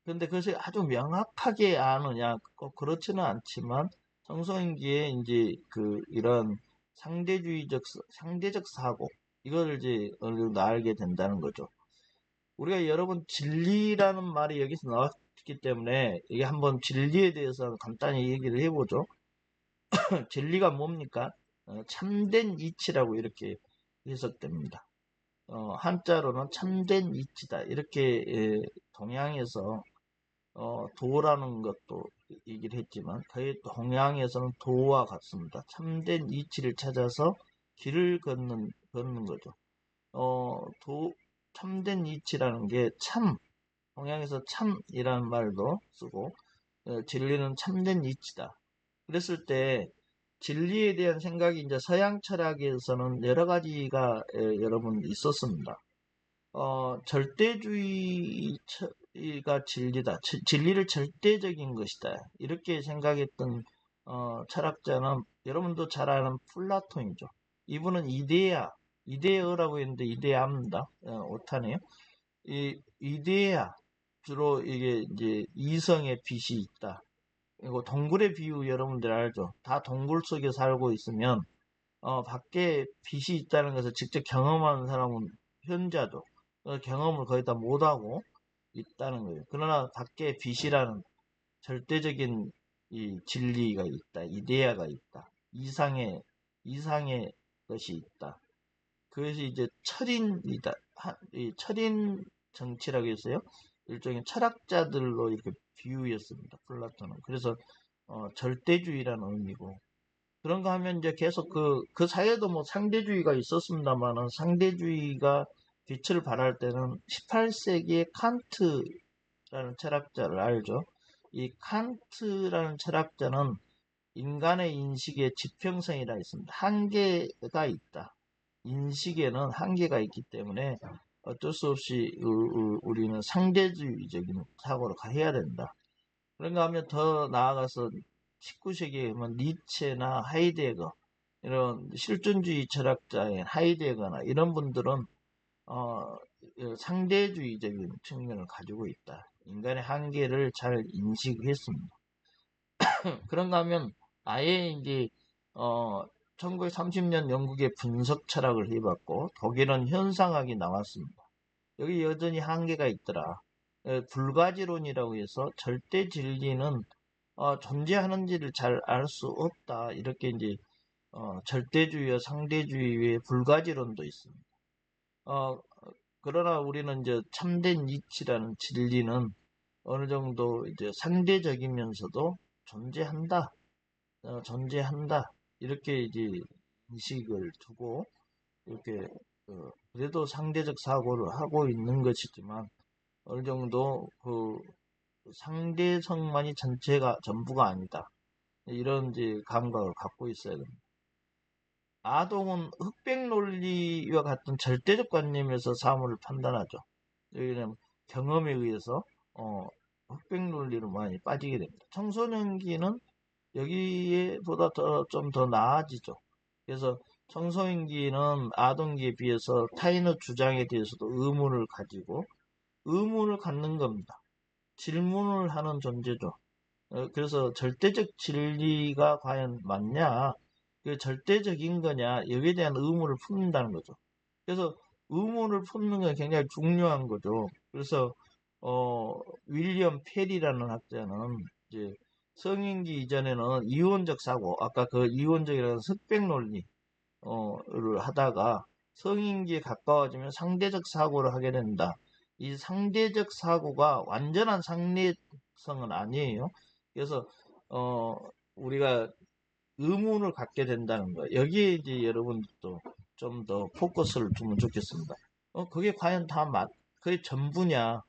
그런데 그것을 아주 명확하게 아느냐, 꼭 그렇지는 않지만, 청소년기에 이제 이런 상대적 사고, 이걸 이제 어느 정도 알게 된다는 거죠. 우리가 여러분 진리라는 말이 여기서 나왔기 때문에, 이게 한번 진리에 대해서 간단히 얘기를 해보죠. 진리가 뭡니까? 참된 이치라고 이렇게 해석됩니다. 한자로는 참된 이치다. 이렇게 동양에서 도라는 것도 얘기를 했지만 거의 동양에서는 도와 같습니다. 참된 이치를 찾아서 길을 걷는 거죠. 참된 이치라는 게 동양에서 참이라는 말도 쓰고 진리는 참된 이치다. 그랬을 때 진리에 대한 생각이 이제 서양 철학에서는 여러 가지가 여러분 있었습니다. 절대주의가 진리다. 진리를 절대적인 것이다. 이렇게 생각했던 철학자는 여러분도 잘 아는 플라톤이죠. 이분은 이데어라고 했는데 이데아입니다. 오타네요. 이 이데아 주로 이게 이제 이성의 빛이 있다. 이거 동굴의 비유 여러분들 알죠? 다 동굴 속에 살고 있으면 밖에 빛이 있다는 것을 직접 경험하는 사람은 현자죠. 경험을 거의 다 못하고 있다는 거예요. 그러나 밖에 빛이라는 절대적인 이 진리가 있다. 이데아가 있다. 이상의 것이 있다. 그것이 이제 철인이다. 이 철인 정치라고 했어요. 일종의 철학자들로 이렇게 비유했습니다. 플라톤은. 그래서 절대주의라는 의미고. 그런가 하면 이제 계속 그 사이에도 뭐 상대주의가 있었습니다만은 상대주의가 빛을 발할 때는 18세기의 칸트라는 철학자를 알죠. 이 칸트라는 철학자는 인간의 인식에 지평성이라 있습니다. 한계가 있다. 인식에는 한계가 있기 때문에 어쩔 수 없이 우리는 상대주의적인 사고로 해야 된다. 그런가 하면 더 나아가서 19세기에 뭐 니체나 하이데거 이런 실존주의 철학자인 하이데거나 이런 분들은 어, 상대주의적인 측면을 가지고 있다. 인간의 한계를 잘 인식했습니다. 그런가 하면 아예 이제 1930년 영국의 분석 철학을 해봤고 독일은 현상학이 나왔습니다. 여기 여전히 한계가 있더라. 불가지론이라고 해서 절대 진리는 존재하는지를 잘 알 수 없다. 이렇게 이제 절대주의와 상대주의의 불가지론도 있습니다. 어, 그러나 우리는 이제 참된 이치라는 진리는 어느 정도 이제 상대적이면서도 존재한다. 존재한다. 이렇게 이제 인식을 두고 이렇게 그래도 상대적 사고를 하고 있는 것이지만 어느 정도 그 상대성만이 전체가 전부가 아니다. 이런 이제 감각을 갖고 있어야 됩니다. 아동은 흑백 논리와 같은 절대적 관념에서 사물을 판단하죠. 여기는 경험에 의해서 흑백 논리로 많이 빠지게 됩니다. 청소년기는 여기에 보다 좀 더 나아지죠. 그래서 청소년기는 아동기에 비해서 타인의 주장에 대해서도 의문을 가지고 의문을 갖는 겁니다. 질문을 하는 존재죠. 그래서 절대적 진리가 과연 맞냐, 그 절대적인 거냐, 여기에 대한 의문을 품는다는 거죠. 그래서 의문을 품는 건 굉장히 중요한 거죠. 그래서 윌리엄 페리라는 학자는 이제 성인기 이전에는 이원적 사고, 아까 그 이원적이라는 흑백 논리를 하다가 성인기에 가까워지면 상대적 사고를 하게 된다. 이 상대적 사고가 완전한 상대성은 아니에요. 그래서 우리가 의문을 갖게 된다는 거. 여기에 이제 여러분도 좀 더 포커스를 두면 좋겠습니다. 그게 과연 그게 전부냐?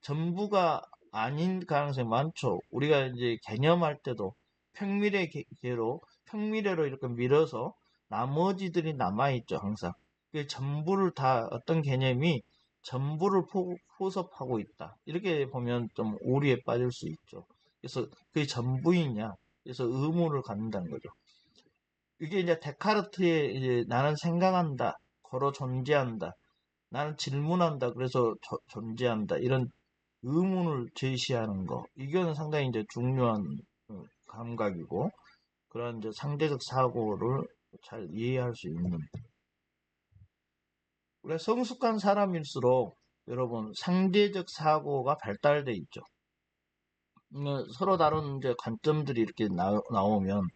전부가 아닌 가능성이 많죠. 우리가 이제 개념할 때도 평미래로 이렇게 밀어서 나머지들이 남아있죠, 항상. 그 전부를 다, 어떤 개념이 전부를 포섭하고 있다. 이렇게 보면 좀 오류에 빠질 수 있죠. 그래서 그게 전부이냐? 그래서 의문을 갖는다는 거죠. 이게 이제 데카르트의 이제 나는 생각한다, 걸어 존재한다, 나는 질문한다, 그래서 존재한다, 이런 의문을 제시하는 거, 이거는 상당히 이제 중요한 감각이고, 그런 이제 상대적 사고를 잘 이해할 수 있는. 우리가 성숙한 사람일수록 여러분 상대적 사고가 발달돼 있죠. 서로 다른 이제 관점들이 이렇게 나오면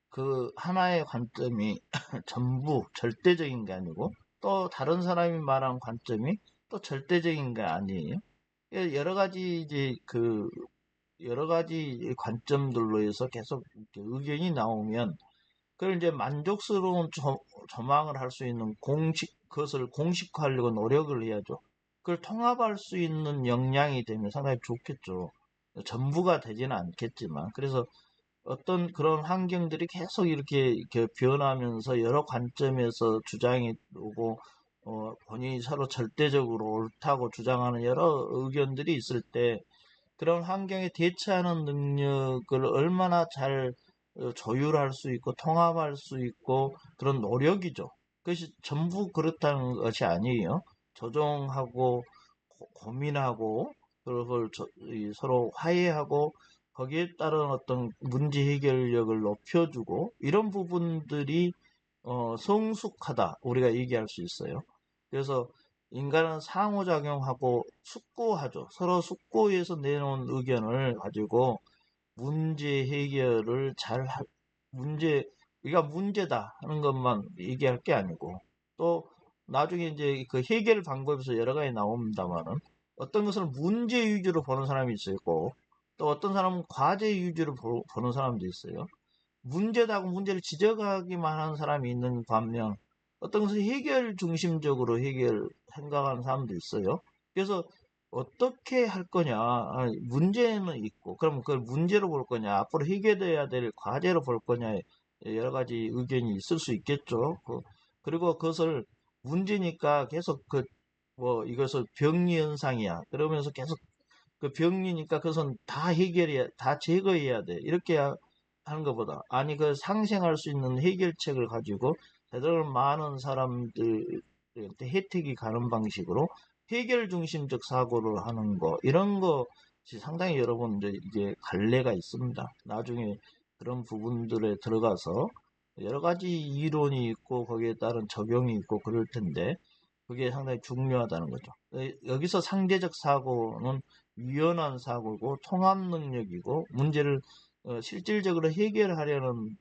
그 하나의 관점이 전부 절대적인 게 아니고 또 다른 사람이 말한 관점이 또 절대적인 게 아니에요. 여러 가지 이제 여러 가지 관점들로 해서 계속 의견이 나오면 그걸 이제 만족스러운 조망을 할 수 있는 그것을 공식화하려고 노력을 해야죠. 그걸 통합할 수 있는 역량이 되면 상당히 좋겠죠. 전부가 되지는 않겠지만. 그래서 어떤 그런 환경들이 계속 이렇게 변하면서 여러 관점에서 주장이 오고, 본인이 서로 절대적으로 옳다고 주장하는 여러 의견들이 있을 때, 그런 환경에 대처하는 능력을 얼마나 잘 조율할 수 있고 통합할 수 있고 그런 노력이죠. 그것이 전부 그렇다는 것이 아니에요. 조정하고 고민하고 그걸 서로 화해하고 거기에 따른 어떤 문제 해결력을 높여주고 이런 부분들이 성숙하다 우리가 얘기할 수 있어요. 그래서 인간은 상호작용하고 숙고하죠. 서로 숙고해서 내놓은 의견을 가지고 문제 해결을 문제 우리가 문제다 하는 것만 얘기할 게 아니고, 또 나중에 이제 그 해결 방법에서 여러 가지 나옵니다만은, 어떤 것을 문제 위주로 보는 사람이 있고, 또 어떤 사람은 과제 위주로 보는 사람도 있어요. 문제다고 문제를 지적하기만 하는 사람이 있는 반면, 어떤 것을 해결 중심적으로 생각하는 사람도 있어요. 그래서 어떻게 할 거냐, 문제는 있고, 그럼 그걸 문제로 볼 거냐, 앞으로 해결해야 될 과제로 볼 거냐, 여러 가지 의견이 있을 수 있겠죠. 그리고 그것을 문제니까 계속 이것을 병리 현상이야, 그러면서 계속 그 병리니까 그것은 다 제거해야 돼, 이렇게 하는 것보다, 아니 그 상생할 수 있는 해결책을 가지고 제대로 많은 사람들한테 혜택이 가는 방식으로 해결 중심적 사고를 하는 거, 이런 것이 상당히 여러분 이제 이게 갈래가 있습니다. 나중에 그런 부분들에 들어가서 여러 가지 이론이 있고 거기에 따른 적용이 있고 그럴 텐데, 그게 상당히 중요하다는 거죠. 여기서 상대적 사고는 유연한 사고고 통합 능력이고 문제를 실질적으로 해결하려는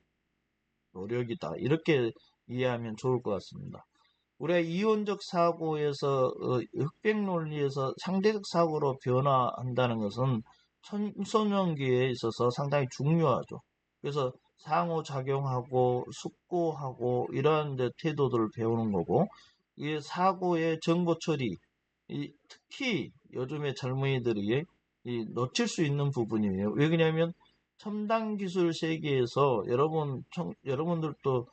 노력이다, 이렇게 이해하면 좋을 것 같습니다. 우리가 이론적 사고에서 흑백 논리에서 상대적 사고로 변화한다는 것은 청소년기에 있어서 상당히 중요하죠. 그래서 상호작용하고 숙고하고 이러한 태도들을 배우는 거고, 이 사고의 정보 처리, 특히 요즘의 젊은이들이 놓칠 수 있는 부분이에요. 왜 그러냐면 첨단 기술 세계에서 여러분들도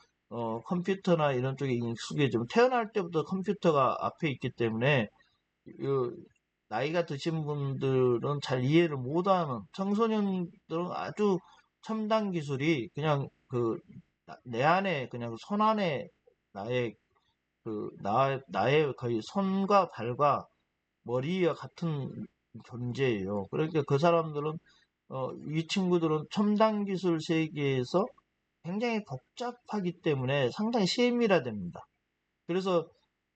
컴퓨터나 이런 쪽에 익숙해지면 태어날 때부터 컴퓨터가 앞에 있기 때문에 나이가 드신 분들은 잘 이해를 못하는, 청소년들은 아주 첨단 기술이 그냥 내 안에, 그냥 손 안에 나의 나의 거의 손과 발과 머리와 같은 존재예요. 그러니까 그 사람들은 이 친구들은 첨단 기술 세계에서 굉장히 복잡하기 때문에 상당히 세밀화됩니다. 그래서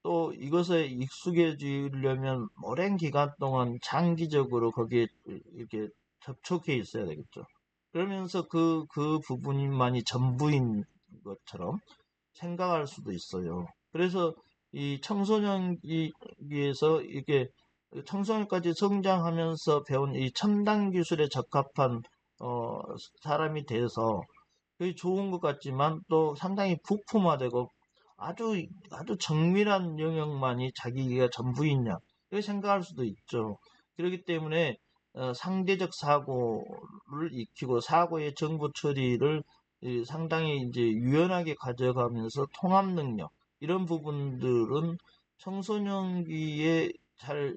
또 이것에 익숙해지려면 오랜 기간 동안 장기적으로 거기에 이렇게 접촉해 있어야 되겠죠. 그러면서 그 부분만이 전부인 것처럼 생각할 수도 있어요. 그래서 이 청소년기에서 이게 청소년까지 성장하면서 배운 이 첨단 기술에 적합한 어, 사람이 돼서 그게 좋은 것 같지만 또 상당히 부품화되고 아주 정밀한 영역만이 자기가 전부이냐, 이렇게 생각할 수도 있죠. 그렇기 때문에 상대적 사고를 익히고 사고의 정보 처리를 상당히 이제 유연하게 가져가면서 통합 능력, 이런 부분들은 청소년기에 잘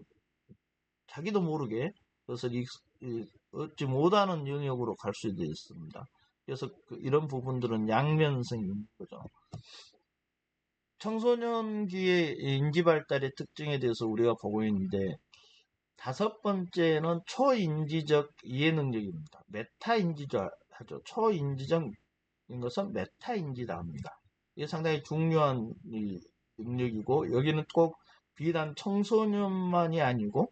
자기도 모르게 그것을 얻지 못하는 영역으로 갈 수도 있습니다. 그래서 이런 부분들은 양면성인 거죠. 청소년기의 인지 발달의 특징에 대해서 우리가 보고 있는데, 다섯 번째는 초인지적 이해 능력입니다. 메타인지죠 하죠. 초인지적인 것은 메타인지다 합니다. 이게 상당히 중요한 능력이고, 여기는 꼭 비단 청소년만이 아니고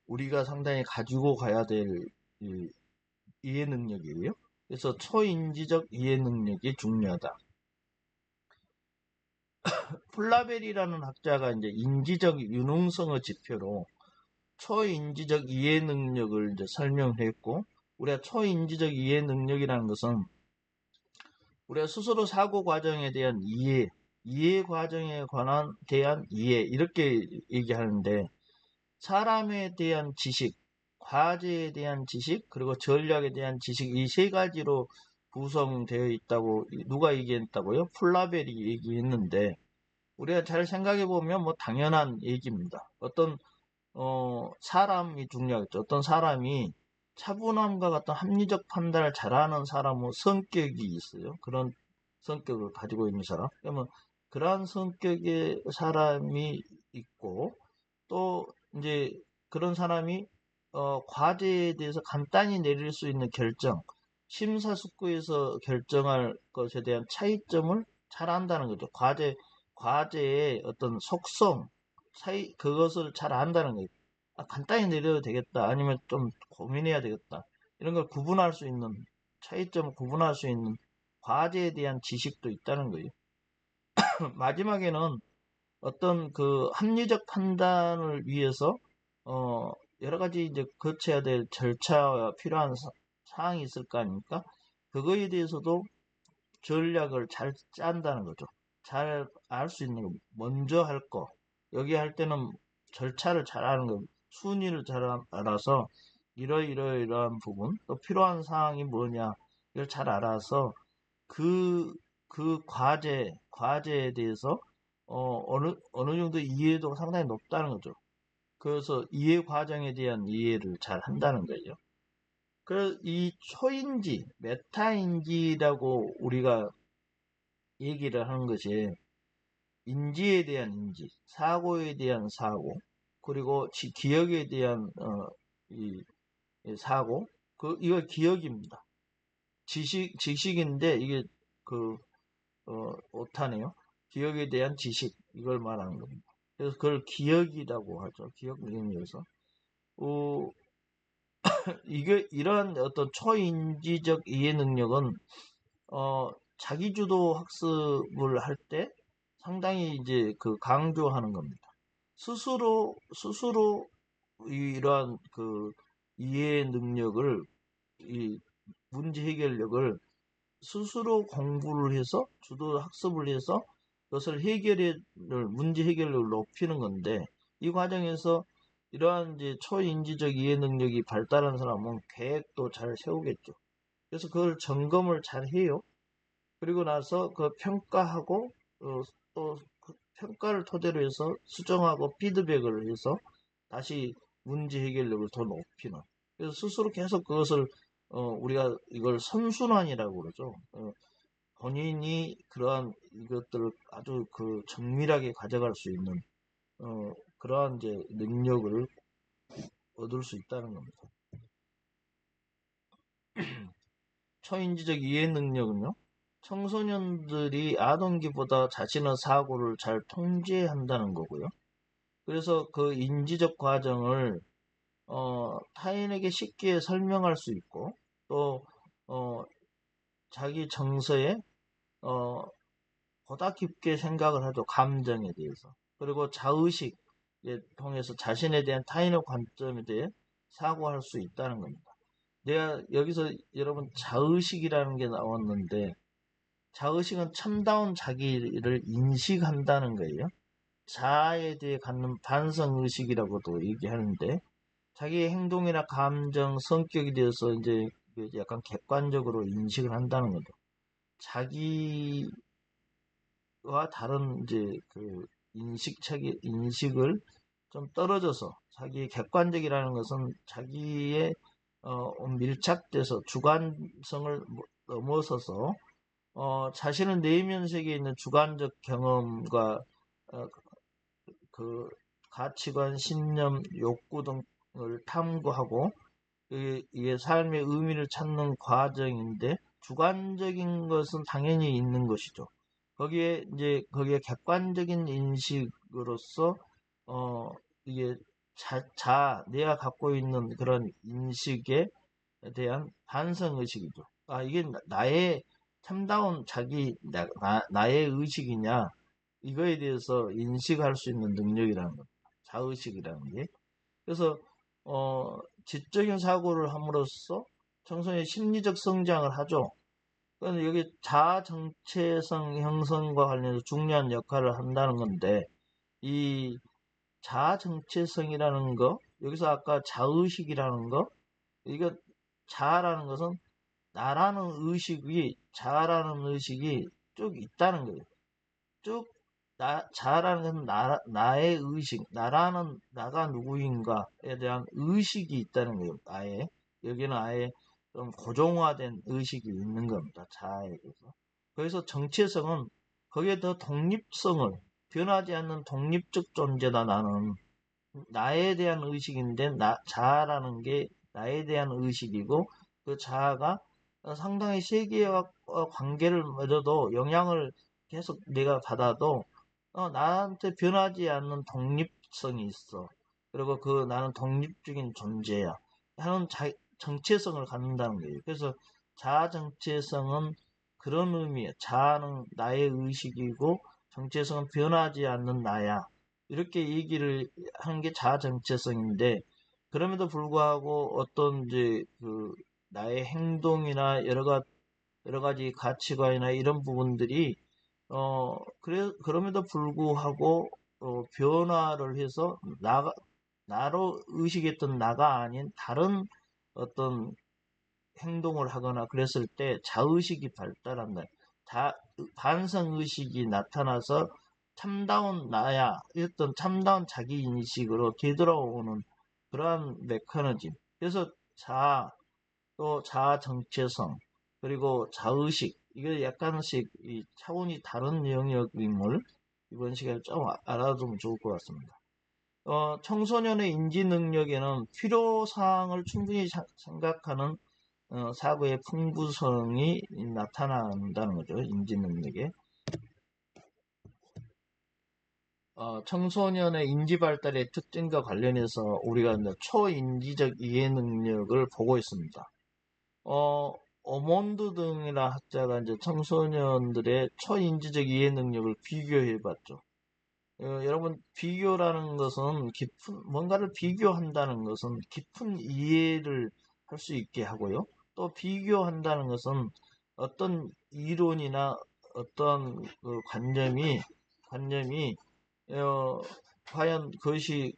우리가 상당히 가지고 가야 될 이해 능력이에요. 그래서 초인지적 이해 능력이 중요하다. 플라벨이라는 학자가 이제 인지적 유능성의 지표로 초인지적 이해 능력을 이제 설명했고, 우리가 초인지적 이해 능력이라는 것은 우리가 스스로 사고 과정에 대한 이해 과정에 대한 이해, 이렇게 얘기하는데, 사람에 대한 지식, 과제에 대한 지식, 그리고 전략에 대한 지식, 이 세 가지로 구성되어 있다고 누가 얘기했다고요? 플라벨이 얘기했는데, 우리가 잘 생각해 보면 뭐 당연한 얘기입니다. 어떤 사람이 중요하겠죠. 어떤 사람이 차분함과 같은 합리적 판단을 잘하는 사람은 성격이 있어요. 그런 성격을 가지고 있는 사람. 그러면 그러한 성격의 사람이 있고, 또 이제 그런 사람이 과제에 대해서 간단히 내릴 수 있는 결정, 심사숙고해서 결정할 것에 대한 차이점을 잘 안다는 거죠. 과제의 어떤 속성, 그것을 잘 안다는 거예요. 간단히 내려도 되겠다, 아니면 좀 고민해야 되겠다, 이런 걸 구분할 수 있는, 차이점을 구분할 수 있는 과제에 대한 지식도 있다는 거예요. 마지막에는 어떤 그 합리적 판단을 위해서 여러 가지 이제 거쳐야 될 절차와 필요한 사항이 있을 거 아닙니까? 그거에 대해서도 전략을 잘 짠다는 거죠. 잘 알 수 있는 거, 먼저 할 거. 여기 할 때는 절차를 잘 아는 거, 순위를 잘 알아서 이러이러이러한 부분, 또 필요한 사항이 뭐냐, 이걸 잘 알아서 그, 그 과제에 대해서 어느 정도 이해도가 상당히 높다는 거죠. 그래서 이해 과정에 대한 이해를 잘 한다는 거예요. 그래서 이 초인지, 메타인지라고 우리가 얘기를 하는 것이 인지에 대한 인지, 사고에 대한 사고, 그리고 기억에 대한 이 사고, 이거 기억입니다. 지식인데 이게 그 오타네요. 기억에 대한 지식 이걸 말하는 겁니다. 그래서 그걸 기억이라고 하죠. 기억 능력에서 이게 이러한 어떤 초인지적 이해 능력은 자기주도 학습을 할 때 상당히 이제 그 강조하는 겁니다. 스스로 이러한 그 이해 능력을, 이 문제 해결력을 스스로 공부를 해서 주도 학습을 해서 그것을 문제 해결력을 높이는 건데, 이 과정에서 이러한 이제 초인지적 이해 능력이 발달한 사람은 계획도 잘 세우겠죠. 그래서 그걸 점검을 잘 해요. 그리고 나서 그 평가하고 또그 평가를 토대로 해서 수정하고 피드백을 해서 다시 문제 해결력을 더 높이는. 그래서 스스로 계속 그것을 우리가 이걸 선순환이라고 그러죠. 본인이 그러한 이것들을 아주 그 정밀하게 가져갈 수 있는 그러한 이제 능력을 얻을 수 있다는 겁니다. 초인지적 이해 능력은요, 청소년들이 아동기보다 자신의 사고를 잘 통제한다는 거고요. 그래서 그 인지적 과정을 타인에게 쉽게 설명할 수 있고, 또 자기 정서에 보다 깊게 생각을 하죠. 감정에 대해서. 그리고 자의식에 통해서 자신에 대한 타인의 관점에 대해 사고할 수 있다는 겁니다. 내가 여기서 여러분 자의식이라는 게 나왔는데, 자의식은 참다운 자기를 인식한다는 거예요. 자아에 대해 갖는 반성의식이라고도 얘기하는데, 자기의 행동이나 감정, 성격에 대해서 이제 약간 객관적으로 인식을 한다는 거죠. 자기와 다른 이제 그 인식을 좀 떨어져서, 자기의 객관적이라는 것은 자기의 밀착돼서 주관성을 넘어서서 자신의 내면 세계에 있는 주관적 경험과 그 가치관, 신념, 욕구 등을 탐구하고 이게 삶의 의미를 찾는 과정인데, 주관적인 것은 당연히 있는 것이죠. 거기에 객관적인 인식으로서 이게 내가 갖고 있는 그런 인식에 대한 반성 의식이죠. 이게 나의 참다운 나의 의식이냐, 이거에 대해서 인식할 수 있는 능력이라는 겁니다. 자의식이라는 게. 그래서 지적인 사고를 함으로써 청소년이 심리적 성장을 하죠. 그런데 여기 자아 정체성 형성과 관련해서 중요한 역할을 한다는 건데, 이 자아 정체성이라는 거, 여기서 아까 자의식이라는 거, 이거 자아라는 것은 자아라는 의식이 쭉 있다는 거예요. 쭉 자아라는 것은 나의 의식, 나가 누구인가에 대한 의식이 있다는 거예요. 여기는 아예 좀 고정화된 의식이 있는 겁니다. 자아에 대해서. 그래서 정체성은 거기에 더 변하지 않는 독립적 존재다, 나는. 나에 대한 의식인데, 자아라는 게 나에 대한 의식이고, 그 자아가 상당히 세계와 관계를 맺어도 영향을 계속 내가 받아도 나한테 변하지 않는 독립성이 있어. 그리고 나는 독립적인 존재야 하는 정체성을 갖는다는 거예요. 그래서 자아 정체성은 그런 의미에 자아는 나의 의식이고 정체성은 변하지 않는 나야. 이렇게 얘기를 하는 게 자아 정체성인데, 그럼에도 불구하고 어떤 이제 그 나의 행동이나 여러 가지 가치관이나 이런 부분들이 그럼에도 불구하고 변화를 해서 나로 의식했던 나가 아닌 다른 어떤 행동을 하거나 그랬을 때 자의식이 발달한다. 반성의식이 나타나서 참다운 나야, 어떤 참다운 자기인식으로 되돌아오는 그러한 메커니즘. 그래서 또 자아 정체성, 그리고 자의식, 이게 약간씩 이 차원이 다른 영역임을 이번 시간에 좀 알아두면 좋을 것 같습니다. 청소년의 인지 능력에는 필요사항을 충분히 생각하는 사고의 풍부성이 나타난다는 거죠. 인지 능력에. 청소년의 인지 발달의 특징과 관련해서 우리가 이제 초인지적 이해 능력을 보고 있습니다. 오몬드 등이나 학자가 이제 청소년들의 초인지적 이해 능력을 비교해 봤죠. 여러분, 비교라는 것은 뭔가를 비교한다는 것은 깊은 이해를 할 수 있게 하고요. 또 비교한다는 것은 어떤 이론이나 어떤 그 관념이, 어, 과연 그것이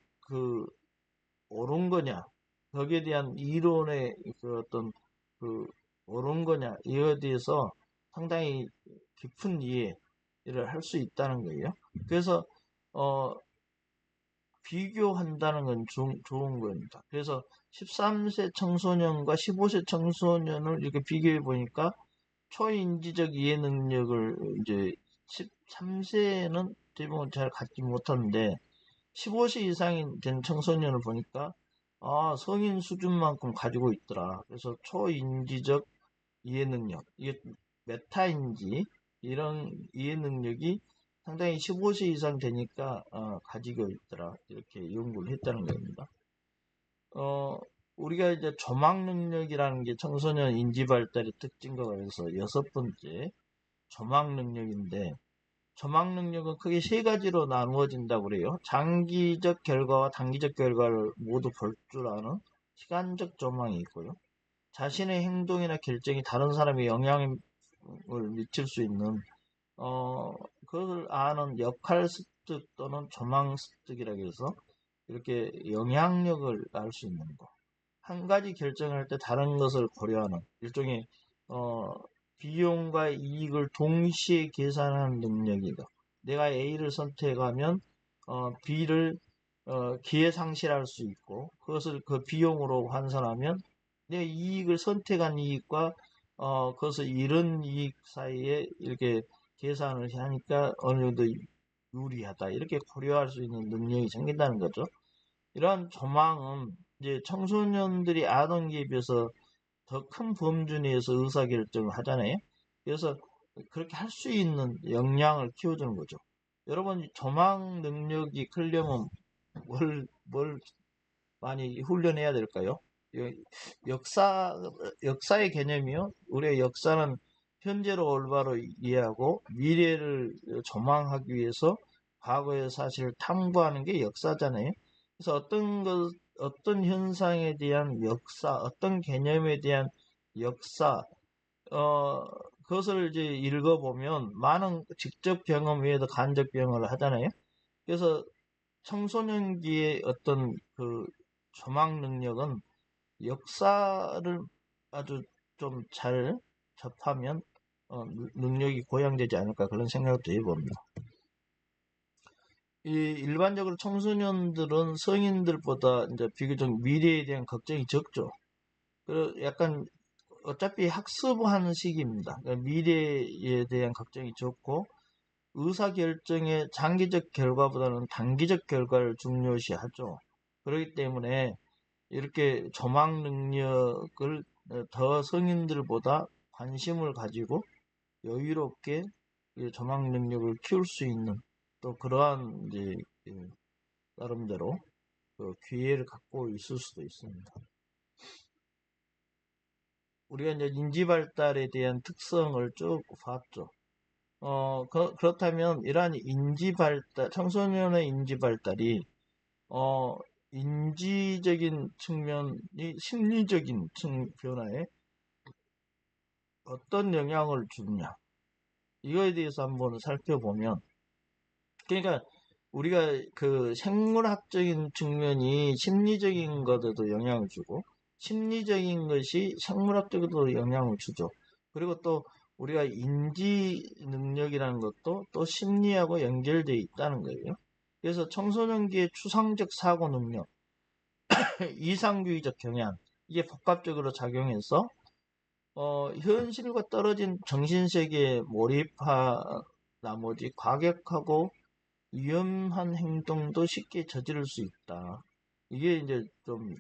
옳은 거냐, 거기에 대한 이론의 어떤 옳은 거냐, 이거에 대해서 상당히 깊은 이해를 할 수 있다는 거예요. 그래서, 어, 비교한다는 건 좋은 겁니다. 그래서 13세 청소년과 15세 청소년을 이렇게 비교해 보니까 초인지적 이해 능력을 이제 13세는 대부분 잘 갖지 못하는데 15세 이상이 된 청소년을 보니까 성인 수준만큼 가지고 있더라. 그래서 초인지적 이해 능력, 이게 메타인지 이런 이해 능력이 상당히 15세 이상 되니까 가지고 있더라. 이렇게 연구를 했다는 겁니다. 우리가 이제 조막 능력이라는 게 청소년 인지 발달의 특징과 관련해서 여섯 번째 조막 능력인데, 조막 능력은 크게 세 가지로 나누어진다고 그래요. 장기적 결과와 단기적 결과를 모두 볼 줄 아는 시간적 조망이 있고요. 자신의 행동이나 결정이 다른 사람에 영향을 미칠 수 있는 그것을 아는 역할 습득 또는 조망 습득이라고 해서 이렇게 영향력을 알 수 있는 거. 한 가지 결정할 때 다른 것을 고려하는 일종의 비용과 이익을 동시에 계산하는 능력이다. 내가 A를 선택하면 B를 기회상실할 수 있고, 그것을 그 비용으로 환산하면 내 이익을 선택한 이익과 그것을 잃은 이익 사이에 이렇게 계산을 하니까 어느 정도 유리하다, 이렇게 고려할 수 있는 능력이 생긴다는 거죠. 이러한 조망은 이제 청소년들이 아동기에 비해서 더 큰 범주 내에서 의사결정을 하잖아요. 그래서 그렇게 할 수 있는 역량을 키워주는 거죠. 여러분, 조망 능력이 크려면 뭘 많이 훈련해야 될까요? 역사의 개념이요. 우리의 역사는 현재로 올바로 이해하고 미래를 조망하기 위해서 과거의 사실을 탐구하는 게 역사잖아요. 그래서 어떤 현상에 대한 역사, 어떤 개념에 대한 역사, 어, 그것을 이제 읽어보면 많은 직접 경험 외에도 간접 경험을 하잖아요. 그래서 청소년기의 어떤 조망 능력은 역사를 아주 좀 잘 접하면 능력이 고양되지 않을까, 그런 생각도 해봅니다. 일반적으로 청소년들은 성인들보다 이제 비교적 미래에 대한 걱정이 적죠. 그리고 약간 어차피 학습하는 시기입니다. 그러니까 미래에 대한 걱정이 적고 의사결정의 장기적 결과보다는 단기적 결과를 중요시하죠. 그렇기 때문에 이렇게 조망 능력을 더 성인들보다 관심을 가지고 여유롭게 조망 능력을 키울 수 있는 또 그러한 이제 나름대로 기회를 갖고 있을 수도 있습니다. 우리가 이제 인지 발달에 대한 특성을 쭉 봤죠. 그렇다면 이러한 인지 발달, 청소년의 인지 발달이 어, 인지적인 측면이 심리적인 변화에 어떤 영향을 주느냐. 이거에 대해서 한번 살펴보면, 그러니까 우리가 그 생물학적인 측면이 심리적인 것에도 영향을 주고, 심리적인 것이 생물학적으로도 영향을 주죠. 그리고 또 우리가 인지 능력이라는 것도 또 심리하고 연결되어 있다는 거예요. 그래서 청소년기의 추상적 사고 능력, 이상주의적 경향, 이게 복합적으로 작용해서 현실과 떨어진 정신세계에 몰입한 나머지 과격하고 위험한 행동도 쉽게 저지를 수 있다. 이게 이제 좀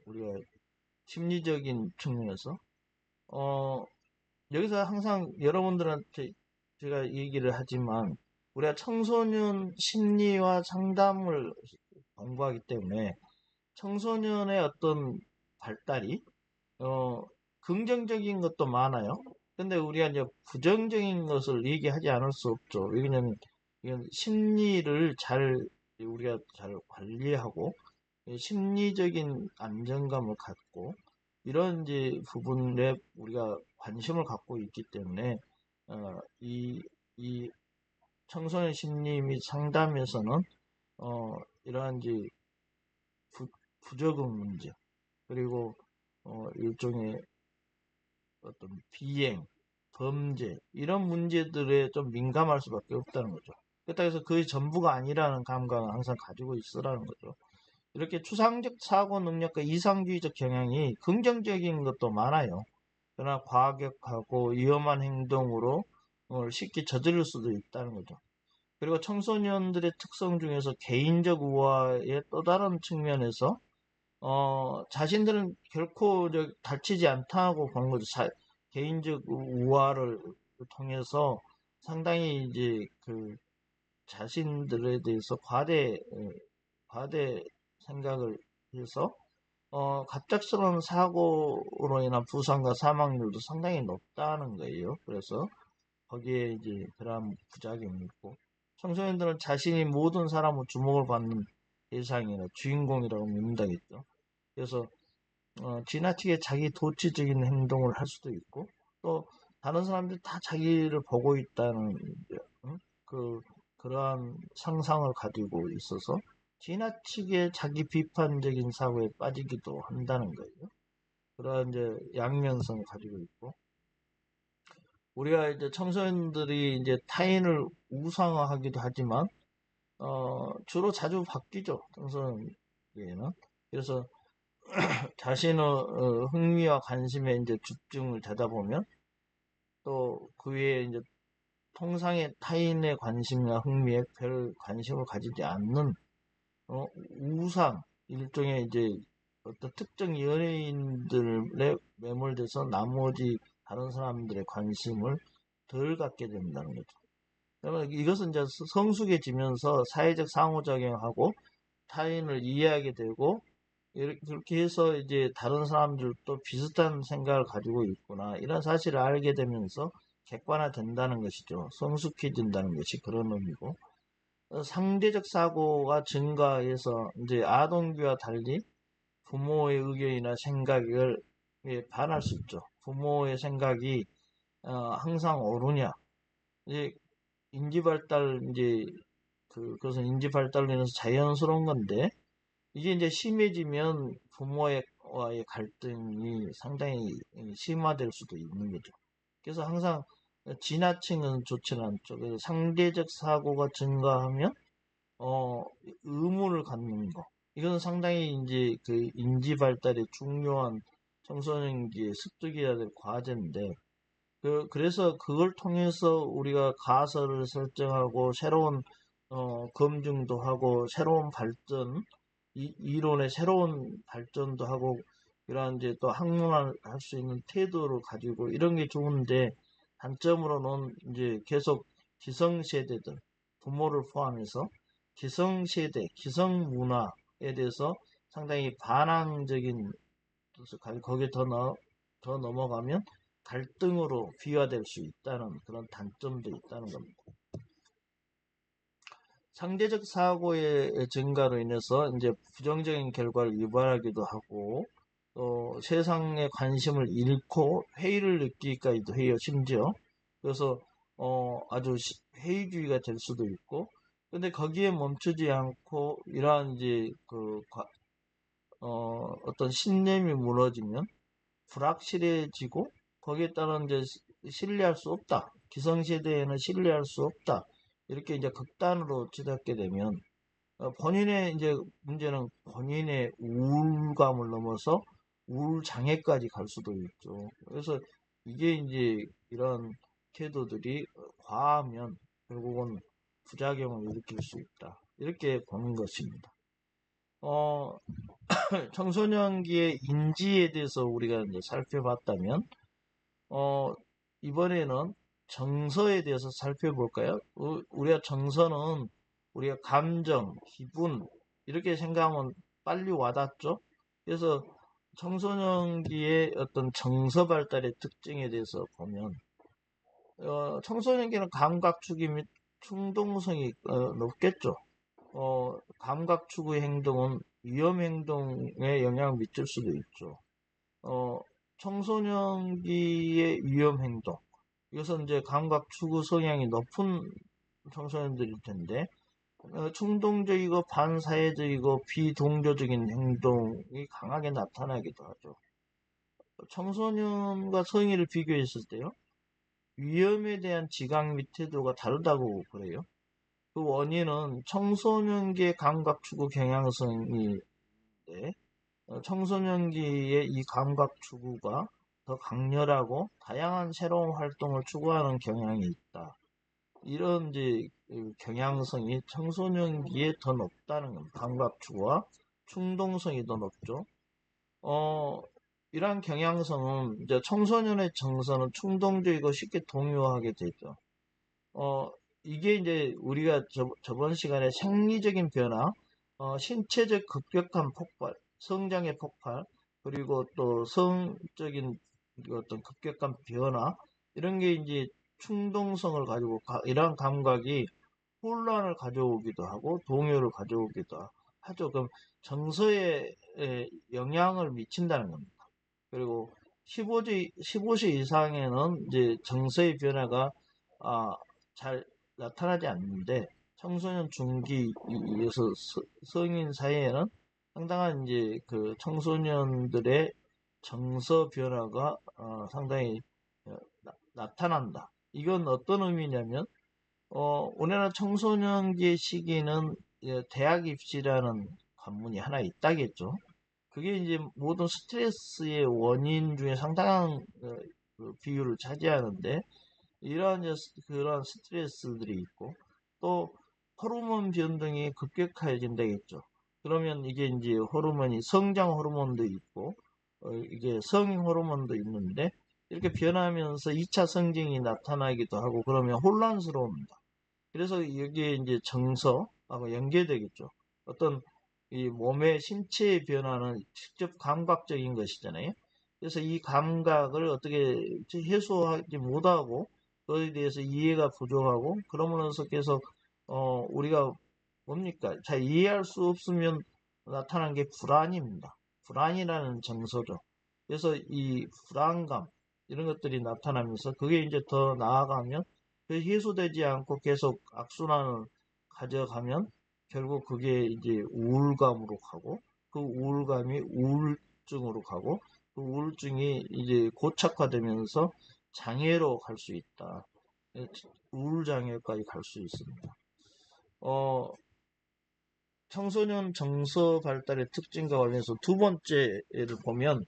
우리가 심리적인 측면에서 어, 여기서 항상 여러분들한테 제가 얘기를 하지만 우리가 청소년 심리와 상담을 공부하기 때문에 청소년의 어떤 발달이 어, 긍정적인 것도 많아요. 근데 우리가 이제 부정적인 것을 얘기하지 않을 수 없죠. 왜냐면 이건 심리를 우리가 잘 관리하고 심리적인 안정감을 갖고 이런 이제 부분에 우리가 관심을 갖고 있기 때문에 이 청소년 심리 및 상담에서는 이러한 이제 부적응 문제 그리고 일종의 어떤 비행, 범죄 이런 문제들에 좀 민감할 수밖에 없다는 거죠. 그렇다고 해서 그게 전부가 아니라는 감각을 항상 가지고 있으라는 거죠. 이렇게 추상적 사고 능력과 이상주의적 경향이 긍정적인 것도 많아요. 그러나 과격하고 위험한 행동으로 쉽게 저지를 수도 있다는 거죠. 그리고 청소년들의 특성 중에서 개인적 우화의 또 다른 측면에서 자신들은 결코 다치지 않다고 보는 거죠. 개인적 우화를 통해서 상당히 이제 그 자신들에 대해서 과대 생각을 해서 갑작스러운 사고로 인한 부상과 사망률도 상당히 높다는 거예요. 그래서 거기에 이제 그런 부작용이 있고 청소년들은 자신이 모든 사람의 주목을 받는 대상이나 주인공이라고 믿는다겠죠. 그래서 지나치게 자기 도취적인 행동을 할 수도 있고 또 다른 사람들이 다 자기를 보고 있다는 그 그러한 상상을 가지고 있어서 지나치게 자기 비판적인 사고에 빠지기도 한다는 거예요. 그러한 이제 양면성을 가지고 있고 우리가 이제 청소년들이 이제 타인을 우상화하기도 하지만 주로 자주 바뀌죠 청소년에는. 그래서 자신의 흥미와 관심에 이제 집중을 되다 보면 또 그 외에 이제 통상의 타인의 관심이나 흥미에 별 관심을 가지지 않는 우상 일종의 이제 어떤 특정 연예인들에 매몰돼서 나머지 다른 사람들의 관심을 덜 갖게 된다는 거죠. 그러면 이것은 이제 성숙해지면서 사회적 상호작용하고 타인을 이해하게 되고 그렇게 해서 이제 다른 사람들도 비슷한 생각을 가지고 있구나 이런 사실을 알게 되면서 객관화된다는 것이죠. 성숙해진다는 것이 그런 의미고 상대적 사고가 증가해서 이제 아동기와 달리 부모의 의견이나 생각을 반할 수 있죠. 부모의 생각이 항상 옳으냐 이제 인지 발달 이제 그것은 인지 발달로 인해서 자연스러운 건데 이게 이제 심해지면 부모와의 갈등이 상당히 심화될 수도 있는 거죠. 그래서 항상 지나치는 좋지는 않죠. 그래서 상대적 사고가 증가하면 어, 의무를 갖는 거. 이건 상당히 이제 그 인지 발달에 중요한 청소년기에 습득해야 될 과제인데 그래서 그걸 통해서 우리가 가설을 설정하고 새로운 검증도 하고 새로운 발전, 이론의 새로운 발전도 하고 이런 이제 또 학문할 수 있는 태도를 가지고 이런 게 좋은데 단점으로는 이제 계속 기성세대들 부모를 포함해서 기성세대, 기성문화에 대해서 상당히 반항적인 거기에 더 더 넘어가면 갈등으로 비화될 수 있다는 그런 단점도 있다는 겁니다. 상대적 사고의 증가로 인해서 이제 부정적인 결과를 유발하기도 하고, 또 세상에 관심을 잃고 회의를 느끼기까지도 해요, 심지어. 그래서 아주 회의주의가 될 수도 있고, 근데 거기에 멈추지 않고 이러한 이제 어떤 신념이 무너지면 불확실해지고, 거기에 따른 이제 신뢰할 수 없다. 기성세대에는 신뢰할 수 없다. 이렇게 이제 극단으로 치닫게 되면 본인의 이제 문제는 본인의 우울감을 넘어서 우울 장애까지 갈 수도 있죠. 그래서 이게 이제 이런 태도들이 과하면 결국은 부작용을 일으킬 수 있다. 이렇게 보는 것입니다. 어, 청소년기의 인지에 대해서 우리가 이제 살펴봤다면, 어, 이번에는 정서에 대해서 살펴볼까요? 우리가 정서는 우리가 감정, 기분, 이렇게 생각하면 빨리 와닿죠? 그래서 청소년기의 어떤 정서 발달의 특징에 대해서 보면, 청소년기는 감각 추기 및 충동성이 높겠죠. 감각 추구의 행동은 위험 행동에 영향을 미칠 수도 있죠. 어, 청소년기의 위험 행동. 이것은 이제 감각 추구 성향이 높은 청소년들일 텐데, 충동적이고 반사회적이고 비동조적인 행동이 강하게 나타나기도 하죠. 청소년과 성인을 비교했을 때요, 위험에 대한 지각 및 태도가 다르다고 그래요. 그 원인은 청소년기의 감각 추구 경향성인데, 청소년기의 이 감각 추구가 더 강렬하고 다양한 새로운 활동을 추구하는 경향이 있다. 이런 이제 경향성이 청소년기에 더 높다는 겁니다. 감각 추구와 충동성이 더 높죠. 이러한 경향성은 이제 청소년의 정서는 충동적이고 쉽게 동요하게 되죠. 이게 이제 우리가 저번 시간에 생리적인 변화, 신체적 급격한 폭발, 성장의 폭발, 그리고 또 성적인 어떤 급격한 변화, 이런 게 이제 충동성을 가지고, 이러한 감각이 혼란을 가져오기도 하고, 동요를 가져오기도 하죠. 그럼 정서에 영향을 미친다는 겁니다. 그리고 15세 이상에는 이제 정서의 변화가 잘 나타나지 않는데, 청소년 중기에서 성인 사이에는 상당한 이제 그 청소년들의 정서 변화가 상당히 나타난다. 이건 어떤 의미냐면, 우리나라 청소년기의 시기는 대학 입시라는 관문이 하나 있다겠죠. 그게 이제 모든 스트레스의 원인 중에 상당한 그 비율을 차지하는데, 이러한 그런 스트레스들이 있고, 또 호르몬 변동이 급격해진다겠죠. 그러면 이게 이제 호르몬이 성장 호르몬도 있고, 이게 성인 호르몬도 있는데, 이렇게 변하면서 2차 성징이 나타나기도 하고, 그러면 혼란스러웁니다. 그래서 여기에 이제 정서하고 연계되겠죠. 어떤 이 몸의 신체의 변화는 직접 감각적인 것이잖아요. 그래서 이 감각을 어떻게 해소하지 못하고, 그에 대해서 이해가 부족하고, 그러면서 계속 우리가 뭡니까? 잘 이해할 수 없으면 나타나는 게 불안입니다. 불안이라는 정서죠. 그래서 이 불안감, 이런 것들이 나타나면서, 그게 이제 더 나아가면 그 해소되지 않고 계속 악순환을 가져가면 결국 그게 이제 우울감으로 가고, 그 우울감이 우울증으로 가고, 그 우울증이 이제 고착화되면서 장애로 갈 수 있다. 우울장애까지 갈 수 있습니다. 청소년 정서 발달의 특징과 관련해서 두 번째를 보면,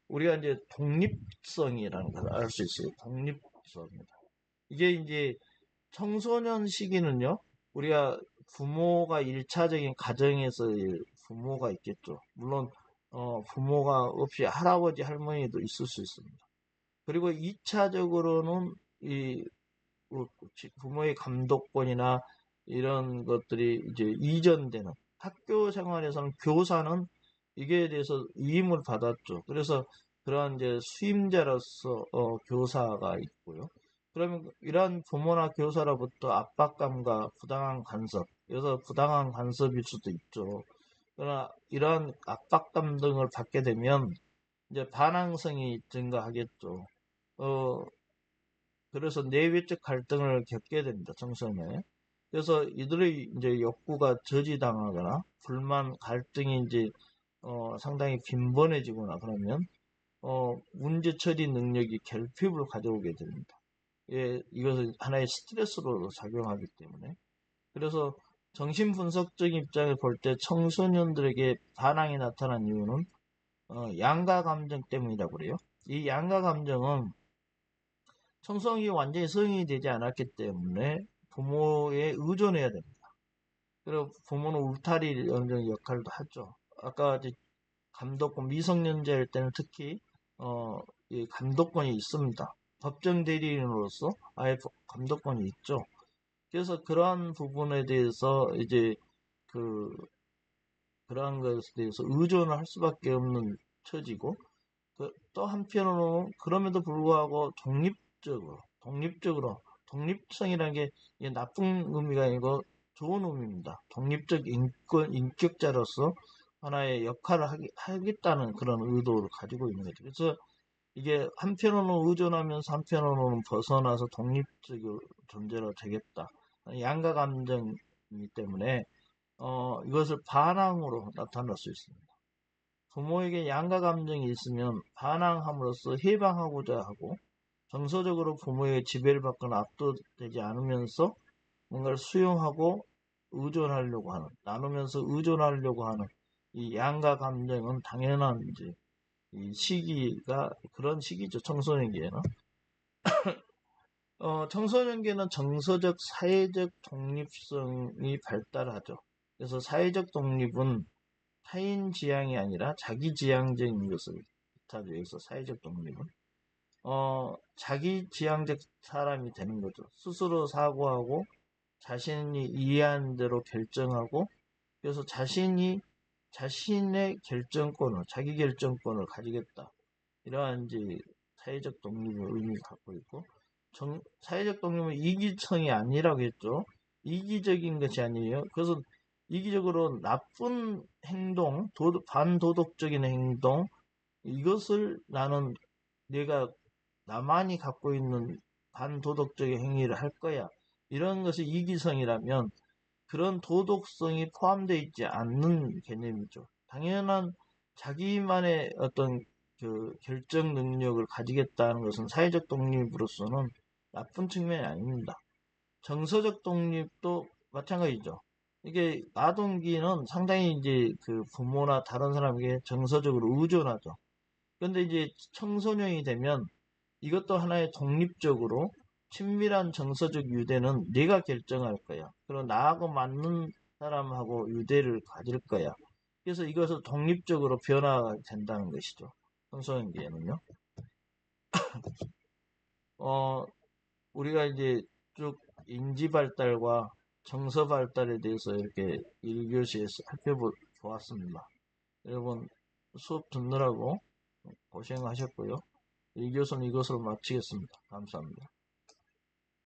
우리가 이제 독립성이라는 걸 알 수 있어요. 독립성입니다. 이게 이제 청소년 시기는요, 우리가 부모가 1차적인 가정에서의 부모가 있겠죠. 물론, 부모가 없이 할아버지, 할머니도 있을 수 있습니다. 그리고 2차적으로는 이 부모의 감독권이나 이런 것들이 이제 이전되는, 학교 생활에서는 교사는 이게 대해서 위임을 받았죠. 그래서 그런 이제 수임자로서 교사가 있고요. 그러면 이러한 부모나 교사로부터 압박감과 부당한 간섭, 여기서 부당한 간섭일 수도 있죠. 그러나 이러한 압박감 등을 받게 되면 이제 반항성이 증가하겠죠. 어, 그래서 내외적 갈등을 겪게 됩니다. 청소년에. 그래서 이들의 이제 욕구가 저지당하거나 불만, 갈등이 이제 상당히 빈번해지거나 그러면 문제 처리 능력이 결핍을 가져오게 됩니다. 예, 이것은 하나의 스트레스로 작용하기 때문에. 그래서 정신분석적 입장을 볼 때 청소년들에게 반항이 나타난 이유는 양가 감정 때문이라고 그래요. 이 양가 감정은 청소년이 완전히 성인이 되지 않았기 때문에 부모에 의존해야 됩니다. 그리고 부모는 울타리 어느 정도 역할도 하죠. 아까 이제 감독권 미성년자일 때는 특히 이 감독권이 있습니다. 법정 대리인으로서 아예 감독권이 있죠. 그래서 그러한 부분에 대해서 이제 그 그러한 것에 대해서 의존을 할 수밖에 없는 처지고 또 한편으로는 그럼에도 불구하고 독립성이라는 게 나쁜 의미가 아니고 좋은 의미입니다. 독립적 인격자로서 하나의 역할을 하겠다는 그런 의도를 가지고 있는 거죠. 그래서 이게 한편으로는 의존하면서 한편으로는 벗어나서 독립적 존재로 되겠다. 양가 감정이기 때문에 이것을 반항으로 나타날 수 있습니다. 부모에게 양가 감정이 있으면 반항함으로써 해방하고자 하고 정서적으로 부모에게 지배를 받거나 압도되지 않으면서 뭔가를 수용하고 의존하려고 하는, 나누면서 의존하려고 하는 이 양가 감정은 당연한 이제 이 시기가 그런 시기죠. 청소년기에는. 청소년기에는 정서적, 사회적 독립성이 발달하죠. 그래서 사회적 독립은 타인 지향이 아니라 자기 지향적인 것을 뜻하죠. 여기서 사회적 독립은. 자기 지향적 사람이 되는 거죠. 스스로 사고하고 자신이 이해한 대로 결정하고 그래서 자신의 결정권을, 자기 결정권을 가지겠다. 이러한 이제 사회적 독립을 의미를 갖고 있고, 사회적 독립은 이기성이 아니라고 했죠. 이기적인 것이 아니에요. 그래서 이기적으로 나쁜 행동, 반도덕적인 행동, 이것을 내가 나만이 갖고 있는 반도덕적인 행위를 할 거야. 이런 것이 이기성이라면 그런 도덕성이 포함되어 있지 않는 개념이죠. 당연한 자기만의 어떤 그 결정 능력을 가지겠다는 것은 사회적 독립으로서는 나쁜 측면이 아닙니다. 정서적 독립도 마찬가지죠. 이게 아동기는 상당히 이제 그 부모나 다른 사람에게 정서적으로 의존하죠. 그런데 이제 청소년이 되면 이것도 하나의 독립적으로 친밀한 정서적 유대는 내가 결정할 거야. 그리고 나하고 맞는 사람하고 유대를 가질 거야. 그래서 이것을 독립적으로 변화된다는 것이죠. 청소년기에는요. 우리가 이제 쭉 인지 발달과 정서 발달에 대해서 이렇게 1교시에서 살펴보았습니다. 여러분 수업 듣느라고 고생하셨고요. 1교시는 이것으로 마치겠습니다. 감사합니다.